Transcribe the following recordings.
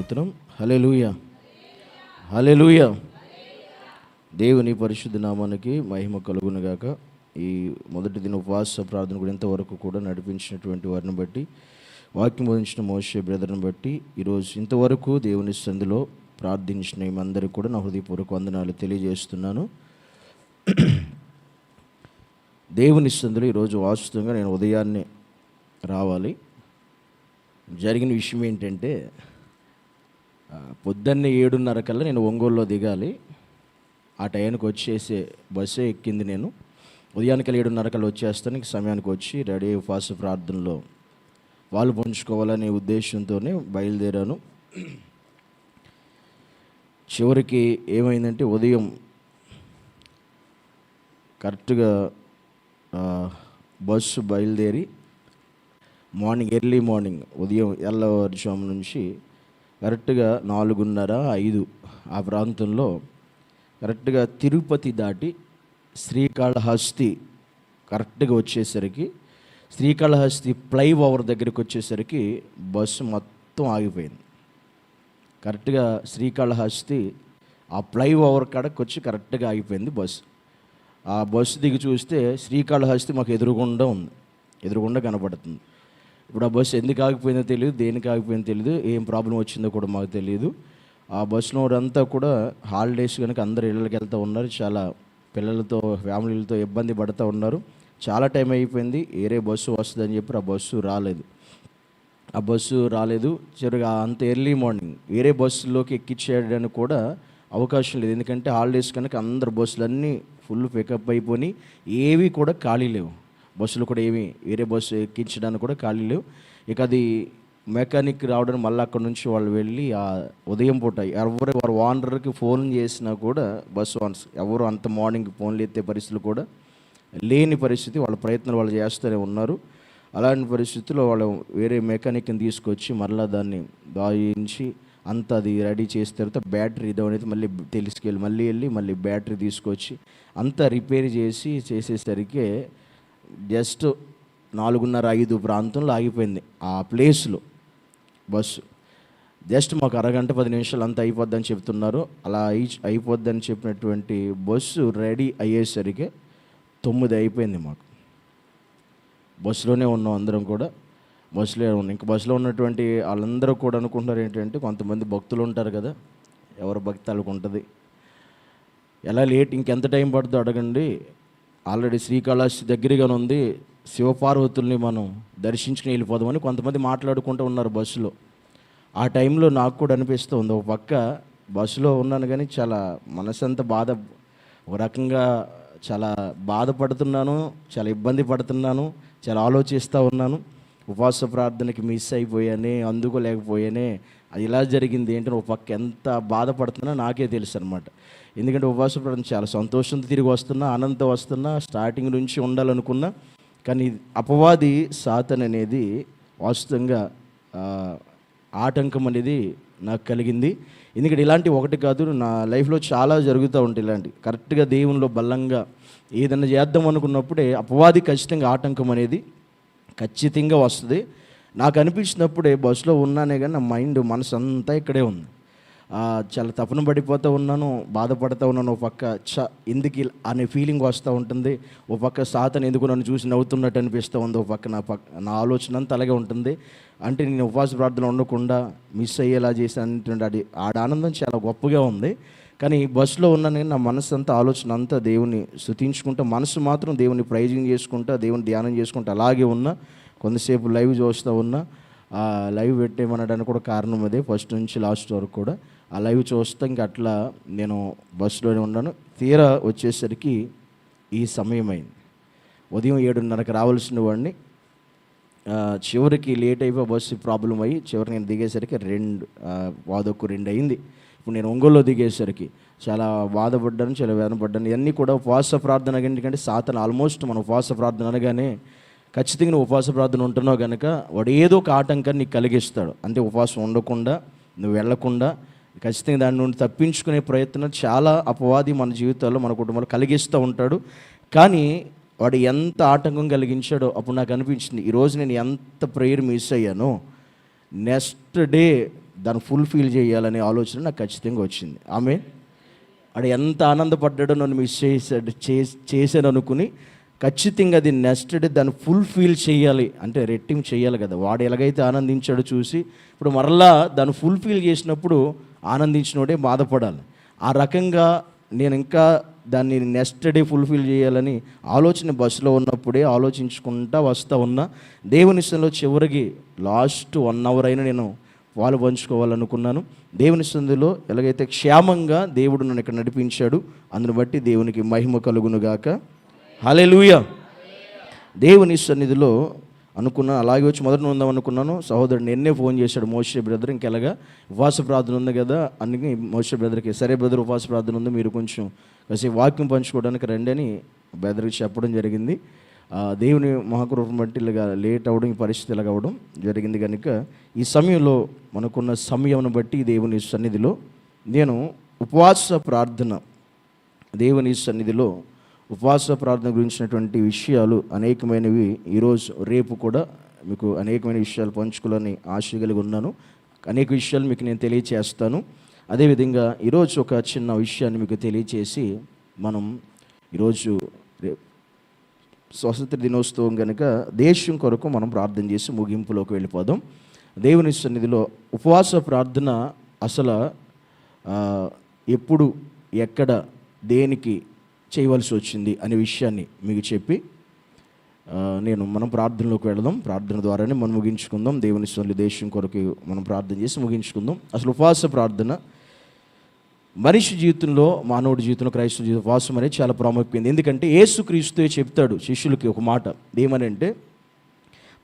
స్తోత్రం. హల్లెలూయా, హల్లెలూయా. దేవుని పరిశుద్ధ నామానికి మహిమ కలుగునుగాక. ఈ మొదటి దిన ఉపవాస ప్రార్థన కూడా ఇంతవరకు కూడా నడిపించినటువంటి వారిని బట్టి, వాక్యం బోధించిన మోషే బ్రదర్ని బట్టి, ఈరోజు ఇంతవరకు దేవుని సంధిలో ప్రార్థించిన మేమందరికీ కూడా నా హృదయపూర్వక వందనాలు తెలియజేస్తున్నాను. దేవుని సంధిలో ఈరోజు వాస్తవంగా నేను ఉదయాన్నే రావాలి. జరిగిన విషయం ఏంటంటే, పొద్దున్నే 7:30 కల్లా నేను ఒంగోలులో దిగాలి. ఆ టైంకి వచ్చేసే బస్సే ఎక్కింది. నేను ఉదయానికి 7:30 కల్లా వచ్చేస్తాను. సమయానికి వచ్చి రెడీ ఉపవాస ప్రార్థనలో వాళ్ళు పంచుకోవాలనే ఉద్దేశంతోనే బయలుదేరాను. చివరికి ఏమైందంటే, ఉదయం కరెక్ట్గా బస్సు బయలుదేరి ఎర్లీ మార్నింగ్ ఉదయం ఎల్లవారుజాము నుంచి కరెక్ట్గా 4:30-5 ఆ ప్రాంతంలో కరెక్ట్గా తిరుపతి దాటి శ్రీకాళహస్తి కరెక్ట్గా వచ్చేసరికి, శ్రీకాళహస్తి ఫ్లైఓవర్ దగ్గరికి వచ్చేసరికి బస్సు మొత్తం ఆగిపోయింది. కరెక్ట్గా శ్రీకాళహస్తి ఆ ఫ్లైఓవర్ కాడకి వచ్చి కరెక్ట్గా ఆగిపోయింది బస్సు. ఆ బస్సు దిగి చూస్తే శ్రీకాళహస్తి మాకు ఎదురుగుండా కనపడుతుంది. ఇప్పుడు ఆ బస్సు ఎందుకు ఆగిపోయిందో తెలియదు, దేనికి ఆగిపోయిందో తెలియదు, ఏం ప్రాబ్లం వచ్చిందో కూడా మాకు తెలియదు. ఆ బస్సులో వారంతా కూడా హాలిడేస్ కనుక అందరు ఇళ్ళకి వెళ్తూ ఉన్నారు. చాలా పిల్లలతో ఫ్యామిలీలతో ఇబ్బంది పడుతూ ఉన్నారు. చాలా టైం అయిపోయింది. వేరే బస్సు వస్తుందని చెప్పి ఆ బస్సు రాలేదు. చివరిగా అంత ఎర్లీ మార్నింగ్ వేరే బస్సులోకి ఎక్కించేయడానికి కూడా అవకాశం లేదు. ఎందుకంటే హాలిడేస్ కనుక అందరు బస్సులన్నీ ఫుల్ పికప్ అయిపోయి ఏవి కూడా ఖాళీ లేవు. బస్సులు కూడా ఏమి వేరే బస్సు ఎక్కించడానికి కూడా ఖాళీ లేవు. ఇక అది మెకానిక్ రావడానికి మళ్ళీ అక్కడ నుంచి వాళ్ళు వెళ్ళి ఆ ఉదయం పూట వారి ఓనర్కి ఫోన్ చేసినా కూడా బస్సు ఓనర్స్ ఎవరు అంత మార్నింగ్ ఫోన్లు ఎత్తే పరిస్థితులు కూడా లేని పరిస్థితి. వాళ్ళ ప్రయత్నాలు వాళ్ళు చేస్తూనే ఉన్నారు. అలాంటి పరిస్థితుల్లో వాళ్ళు వేరే మెకానిక్ని తీసుకొచ్చి మళ్ళీ దాన్ని దాయించి అంత అది రెడీ చేసిన తర్వాత బ్యాటరీ ఇదనేది మళ్ళీ వెళ్ళి బ్యాటరీ తీసుకొచ్చి అంతా రిపేర్ చేసేసరికి జస్ట్ 4:30-5 ప్రాంతంలో ఆగిపోయింది ఆ ప్లేస్లో బస్సు. జస్ట్ మాకు అరగంట 10 నిమిషాలు అంతా అయిపోద్దని చెప్తున్నారు. అలా అయిపోద్దని చెప్పినటువంటి బస్సు రెడీ అయ్యేసరికి 9 అయిపోయింది. మాకు బస్సులోనే ఉన్నాం, అందరం కూడా బస్సులో ఉన్నాం. ఇంకా బస్సులో ఉన్నటువంటి వాళ్ళందరూ కూడా అనుకుంటున్నారు ఏంటంటే, కొంతమంది భక్తులు ఉంటారు కదా, ఎవరి భక్తి వాళ్ళకు ఉంటుంది, ఎలా లేట్ ఇంకెంత టైం పడుతుందో అడగండి, ఆల్రెడీ శ్రీకాళహస్తి దగ్గరగానే ఉంది, శివపార్వతుల్ని మనం దర్శించుకుని వెళ్ళిపోదామని కొంతమంది మాట్లాడుకుంటూ ఉన్నారు బస్సులో. ఆ టైంలో నాకు కూడా అనిపిస్తుంది, ఒక పక్క బస్సులో ఉన్నాను కానీ చాలా మనసంతా ఒక రకంగా చాలా బాధపడుతున్నాను, చాలా ఇబ్బంది పడుతున్నాను, చాలా ఆలోచిస్తూ ఉన్నాను. ఉపవాస ప్రార్థనకి మిస్ అయిపోయానే, అందుకోలేకపోయానే, అది ఇలా జరిగింది ఏంటని ఒక పక్క ఎంత బాధపడుతున్నా నాకే తెలుసు అనమాట. ఎందుకంటే ఉపవాస ప్రార్థన చాలా సంతోషంతో తిరిగి వస్తున్నా, ఆనందంతో వస్తున్నా, స్టార్టింగ్ నుంచి ఉండాలనుకున్నా. కానీ అపవాది సాతాను అనేది వాస్తవంగా ఆటంకం అనేది నాకు కలిగింది. ఎందుకంటే ఇలాంటి ఒకటి కాదు, నా లైఫ్లో చాలా జరుగుతూ ఉంటాయి ఇలాంటి. కరెక్ట్గా దేవునిలో బలంగా ఏదైనా చేద్దాం అనుకున్నప్పుడే అపవాది ఖచ్చితంగా ఆటంకం అనేది ఖచ్చితంగా వస్తుంది. నాకు అనిపించినప్పుడే బస్సులో ఉన్నానే కానీ నా మనసు అంతా ఇక్కడే ఉంది. చాలా తపన పడిపోతూ ఉన్నాను, బాధపడుతూ ఉన్నాను. ఒక పక్క ఎందుకు అనే ఫీలింగ్ వస్తూ ఉంటుంది. ఒక పక్క సాతాను ఎందుకు నన్ను చూసి నవ్వుతున్నట్టు అనిపిస్తూ ఉంది. ఒక పక్క నా ఆలోచన అంతా అలాగే ఉంటుంది. అంటే నేను ఉపవాస ప్రార్థన ఉండకుండా మిస్ అయ్యేలా చేశాను. అది ఆనందం చాలా గొప్పగా ఉంది. కానీ బస్సులో ఉన్నాను, నా మనసు అంతా ఆలోచన అంతా దేవుని స్తుతించుకుంటా, మనసు మాత్రం దేవుని ప్రైజింగ్ చేసుకుంటా, దేవుని ధ్యానం చేసుకుంటా అలాగే ఉన్నా. కొంతసేపు లైవ్ చూస్తూ ఉన్నా. ఆ లైవ్ పెట్టేమనడానికి కూడా కారణం అదే, ఫస్ట్ నుంచి లాస్ట్ వరకు కూడా ఆ లైవ్ చూస్తా. ఇంక అట్లా నేను బస్సులోనే ఉన్నాను. తీరా వచ్చేసరికి ఈ సమయం అయింది. ఉదయం 7:30కి రావాల్సిన వాడిని చివరికి లేట్ అయిపోయి బస్సు ప్రాబ్లం అయ్యి చివరికి నేను దిగేసరికి 2 అయింది. ఇప్పుడు నేను ఒంగోలులో దిగేసరికి చాలా బాధపడ్డాను, చాలా వేదనపడ్డాను. ఇవన్నీ కూడా ఉపవాస ప్రార్థన. ఎందుకంటే సాతాను ఆల్మోస్ట్ మన ఉపవాస ప్రార్థన అనగానే ఖచ్చితంగా నువ్వు ఉపవాస ప్రార్థన ఉంటున్నావు కనుక వాడు ఏదో ఒక ఆటంకాన్ని నీకు కలిగిస్తాడు. అంటే ఉపవాసం ఉండకుండా, నువ్వు వెళ్లకుండా ఖచ్చితంగా దాని నుండి తప్పించుకునే ప్రయత్నం చాలా అపవాది మన జీవితాల్లో, మన కుటుంబాల్లో కలిగిస్తూ ఉంటాడు. కానీ వాడు ఎంత ఆటంకం కలిగించాడో అప్పుడు నాకు అనిపించింది, ఈరోజు నేను ఎంత ప్రేయర్ మిస్ అయ్యానో నెక్స్ట్ డే దాన్ని ఫుల్ఫిల్ చేయాలనే ఆలోచన నాకు ఖచ్చితంగా వచ్చింది. ఆమె ఆడు ఎంత ఆనందపడ్డాడో నన్ను మిస్ చేశాను అనుకుని ఖచ్చితంగా అది నెక్స్ట్ డే దాన్ని ఫుల్ఫిల్ చేయాలి, అంటే రెట్టింపు చేయాలి కదా. వాడు ఎలాగైతే ఆనందించాడో చూసి ఇప్పుడు మరలా దాన్ని ఫుల్ఫిల్ చేసినప్పుడు ఆనందించినోడే బాధపడాలి. ఆ రకంగా నేను ఇంకా దాన్ని నెక్స్ట్ డే ఫుల్ఫిల్ చేయాలని ఆలోచన బస్సులో ఉన్నప్పుడే ఆలోచించుకుంటా వస్తూ ఉన్నా. దేవుని సందులో చివరికి లాస్ట్ 1 hour అయినా నేను పాలు పంచుకోవాలనుకున్నాను. దేవుని సందులో ఎలాగైతే క్షేమంగా దేవుడు నన్ను ఇక్కడ నడిపించాడు, అందుని బట్టి దేవునికి మహిమ కలుగునుగాక. హల్లెలూయా. దేవుని సన్నిధిలో అనుకున్నాను, అలాగే వచ్చి మొదట ఉందాం అనుకున్నాను. సహోదరుడు నిన్నే ఫోన్ చేశాడు, మోషే బ్రదర్ ఇంకెలాగా ఉపవాస ప్రార్థన ఉంది కదా అందుకే మోషే బ్రదర్కి, సరే బ్రదర్ ఉపవాస ప్రార్థన ఉంది, మీరు కొంచెం కాసేపు వాక్యం పంచుకోవడానికి రండి అని బ్రదర్కి చెప్పడం జరిగింది. దేవుని మహాకృపను బట్టి ఇలాగా లేట్ అవ్వడం, ఈ పరిస్థితి ఇలాగ అవ్వడం జరిగింది. కనుక ఈ సమయంలో మనకున్న సమయం బట్టి దేవుని సన్నిధిలో నేను ఉపవాస ప్రార్థన, దేవుని సన్నిధిలో ఉపవాస ప్రార్థన గురించినటువంటి విషయాలు అనేకమైనవి ఈరోజు రేపు కూడా మీకు అనేకమైన విషయాలు పంచుకోవాలని ఆశ కలిగి ఉన్నాను. అనేక విషయాలు మీకు నేను తెలియచేస్తాను. అదేవిధంగా ఈరోజు ఒక చిన్న విషయాన్ని మీకు తెలియచేసి మనం ఈరోజు స్వతంత్ర దినోత్సవం కనుక దేశం కొరకు మనం ప్రార్థన చేసి ముగింపులోకి వెళ్ళిపోదాం. దేవుని సన్నిధిలో ఉపవాస ప్రార్థన అసలు ఎప్పుడు ఎక్కడ దేనికి చేయవలసి వచ్చింది అనే విషయాన్ని మీకు చెప్పి మనం ప్రార్థనలోకి వెళదాం. ప్రార్థన ద్వారానే మనం ముగించుకుందాం. దేవుని సన్నిధిలో దేశం కొరకు మనం ప్రార్థన చేసి ముగించుకుందాం. అసలు ఉపవాస ప్రార్థన మనిషి జీవితంలో, మానవుడి జీవితంలో, క్రైస్తవ జీవితం ఉపవాసం అనేది చాలా ప్రాముఖ్యమైనది. ఎందుకంటే యేసుక్రీస్తు చెప్తాడు శిష్యులకి ఒక మాట, ఏమనంటే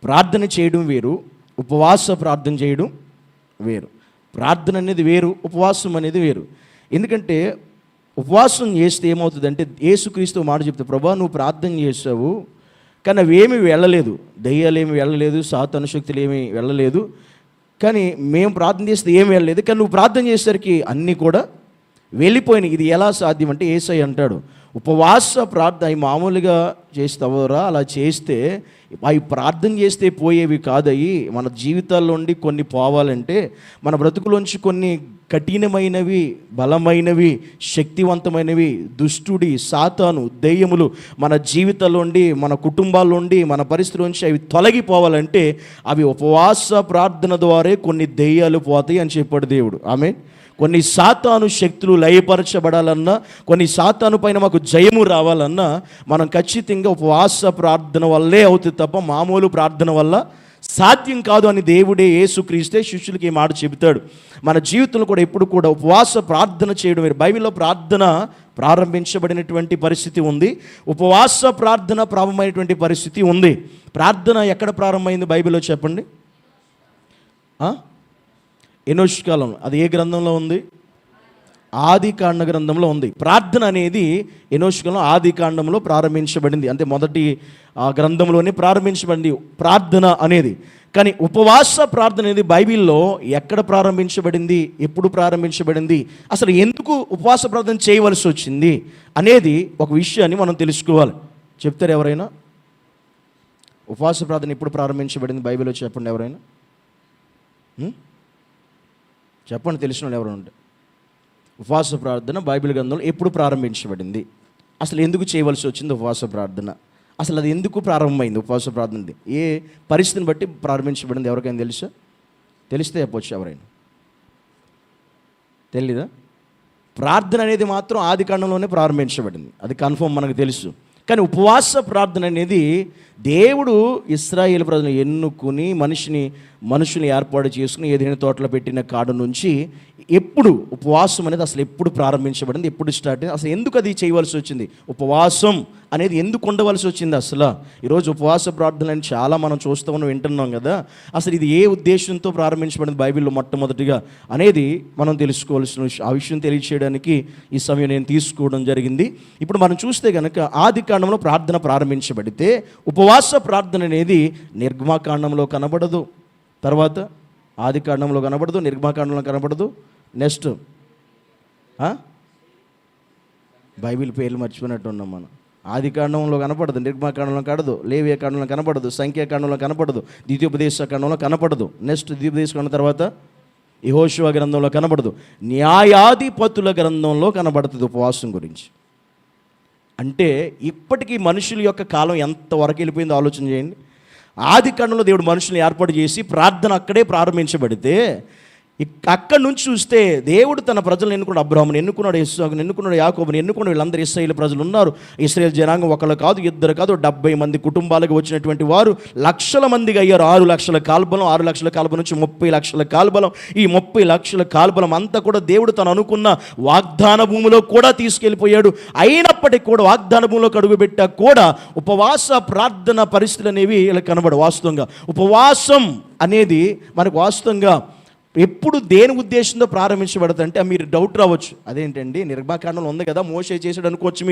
ప్రార్థన చేయడం వేరు, ఉపవాస ప్రార్థన చేయడం వేరు. ప్రార్థన అనేది వేరు, ఉపవాసం అనేది వేరు. ఎందుకంటే ఉపవాసం చేస్తే ఏమవుతుందంటే యేసుక్రీస్తు మాట చెప్తే, ప్రభా నువ్వు ప్రార్థన చేసావు కానీ అవేమీ వెళ్ళలేదు, దయ్యాలు ఏమి వెళ్ళలేదు, సాతాను శక్తులు ఏమీ వెళ్ళలేదు, కానీ మేము ప్రార్థన చేస్తే ఏమి వెళ్ళలేదు, కానీ నువ్వు ప్రార్థన చేసేసరికి అన్నీ కూడా వెళ్ళిపోయినాయి. ఇది ఎలా సాధ్యం అంటే యేసయ్య అంటాడు, ఉపవాస ప్రార్థన అవి మామూలుగా చేస్తావరా, అలా చేస్తే అవి ప్రార్థన చేస్తే పోయేవి కాదయి. మన జీవితాల్లో ఉండి కొన్ని పోవాలంటే మన బ్రతుకులోంచి కొన్ని కఠినమైనవి, బలమైనవి, శక్తివంతమైనవి, దుష్టుడి, సాతాను, దెయ్యములు మన జీవితాల్లో ఉండి, మన కుటుంబాల్లో ఉండి, మన పరిస్థితుల నుంచి అవి తొలగిపోవాలంటే అవి ఉపవాస ప్రార్థన ద్వారా కొన్ని దెయ్యాలు పోతాయి అని చెప్పాడు దేవుడు. ఆమేన్. కొన్ని సాతాను శక్తులు లయపరచబడాలన్నా, కొన్ని సాతాను పైన మాకు జయము రావాలన్నా మనం ఖచ్చితంగా ఉపవాస ప్రార్థన వల్లే అవుతుంది తప్ప మామూలు ప్రార్థన వల్ల సాధ్యం కాదు అని దేవుడే యేసుక్రీస్తే శిష్యులకి ఈ మాట చెబుతాడు. మన జీవితంలో కూడా ఎప్పుడు కూడా ఉపవాస ప్రార్థన చేయడం వేరు. బైబిల్లో ప్రార్థన ప్రారంభించబడినటువంటి పరిస్థితి ఉంది, ఉపవాస ప్రార్థన ప్రారంభమైనటువంటి పరిస్థితి ఉంది. ప్రార్థన ఎక్కడ ప్రారంభమైంది బైబిల్లో చెప్పండి? ఎనోష్ కాలం. అది ఏ గ్రంథంలో ఉంది? ఆది కాండ గ్రంథంలో ఉంది. ప్రార్థన అనేది ఎనోష్ కాలం ఆది కాండంలో ప్రారంభించబడింది, అంటే మొదటి గ్రంథంలోనే ప్రారంభించబడింది ప్రార్థన అనేది. కానీ ఉపవాస ప్రార్థన అనేది బైబిల్లో ఎక్కడ ప్రారంభించబడింది, ఎప్పుడు ప్రారంభించబడింది, అసలు ఎందుకు ఉపవాస ప్రార్థన చేయవలసి వచ్చింది అనేది ఒక విషయాన్ని మనం తెలుసుకోవాలి. చెప్తారు ఎవరైనా? ఉపవాస ప్రార్థన ఎప్పుడు ప్రారంభించబడింది బైబిల్లో చెప్పండి ఎవరైనా? చెప్పండి, తెలిసిన వాళ్ళు ఎవరు ఉంటే. ఉపవాస ప్రార్థన బైబిల్ గ్రంథంలో ఎప్పుడు ప్రారంభించబడింది, అసలు ఎందుకు చేయవలసి వచ్చింది ఉపవాస ప్రార్థన, అసలు అది ఎందుకు ప్రారంభమైంది ఉపవాస ప్రార్థన, ఏ పరిస్థితిని బట్టి ప్రారంభించబడింది ఎవరికైనా తెలుసా? తెలిస్తే చెప్పొచ్చు ఎవరైనా. తెలీదా? ప్రార్థన అనేది మాత్రం ఆది కాండంలోనే ప్రారంభించబడింది, అది కన్ఫర్మ్ మనకు తెలుసు. కానీ ఉపవాస ప్రార్థన అనేది దేవుడు ఇశ్రాయేలు ప్రజలను ఎన్నుకుని మనుషుని ఏర్పాటు చేసుకుని ఏదైనా తోటలో పెట్టిన కాడ నుంచి ఎప్పుడు ఉపవాసం అనేది అసలు ఎప్పుడు ప్రారంభించబడింది, ఎప్పుడు స్టార్ట్ అయింది, అసలు ఎందుకు అది చేయవలసి వచ్చింది, ఉపవాసం అనేది ఎందుకు ఉండవలసి వచ్చింది అసలు. ఈరోజు ఉపవాస ప్రార్థన అని చాలా మనం చూస్తూ ఉన్నాం, వింటున్నాం కదా. అసలు ఇది ఏ ఉద్దేశంతో ప్రారంభించబడింది బైబిల్లో మొట్టమొదటిగా అనేది మనం తెలుసుకోవాల్సిన ఆ విషయం తెలియచేయడానికి ఈ సమయం నేను తీసుకోవడం జరిగింది. ఇప్పుడు మనం చూస్తే కనుక ఆది కాండంలో ప్రార్థన ప్రారంభించబడితే ఉపవాస ప్రార్థన అనేది నిర్గమాకాండంలో కనబడదు, తర్వాత ఆది కాండంలో కనబడదు, నిర్గమాకాండంలో కనబడదు, నెక్స్ట్ బైబిల్ పేర్లు మర్చిపోయినట్టు ఉన్నాం మనం. ఆది కాండంలో కనపడదు, నిర్గమాకాండంలో కనబడదు, లేవియా కాండంలో కనపడదు, సంఖ్యాకాండంలో కనపడదు, ద్వితీయోపదేశ కాండంలో కనపడదు, నెక్స్ట్ ద్వితీయోపదేశ కాండం తర్వాత యెహోషువ గ్రంథంలో కనబడదు, న్యాయాధిపతుల గ్రంథంలో కనబడుతుంది ఉపవాసం గురించి. అంటే ఇప్పటికీ మనుషుల యొక్క కాలం ఎంతవరకు వెళ్ళిపోయిందో ఆలోచన చేయండి. ఆది కాండంలో దేవుడు మనుషుల్ని ఏర్పాటు చేసి ప్రార్థన అక్కడే ప్రారంభించబడితే అక్కడి నుంచి చూస్తే దేవుడు తన ప్రజలను ఎన్నుకున్నాడు. అబ్రాహామును ఎన్నుకున్నాడు, ఇస్సాకును ఎన్నుకున్నాడు, యాకోబుని ఎన్నుకున్నాడు. వీళ్ళందరూ ఇశ్రాయేలు ప్రజలు ఉన్నారు. ఇశ్రాయేల్ జనాంగం ఒకళ్ళు కాదు, ఇద్దరు కాదు, 70 మంది కుటుంబాలకు వచ్చినటువంటి వారు లక్షల మందిగా అయ్యారు. 6 లక్షల కాల్బలం, 6 లక్షల కాల్బలం నుంచి 30 లక్షల కాల్బలం. ఈ 30 లక్షల కాల్బలం అంతా కూడా దేవుడు తను అనుకున్న వాగ్దాన భూమిలో కూడా తీసుకెళ్ళిపోయాడు. అయినప్పటికీ కూడా వాగ్దాన భూమిలోకి అడుగుపెట్టా కూడా ఉపవాస ప్రార్థన పరిస్థితులు అనేవి ఇలా కనబడు. వాస్తవంగా ఉపవాసం అనేది మనకు వాస్తవంగా ఎప్పుడు దేని ఉద్దేశంతో ప్రారంభించబడుతుందంటే మీరు డౌట్ రావచ్చు, అదేంటండి నిర్మాకాండంలో ఉంది కదా, మోషే చేశాడు అనుకోవచ్చు.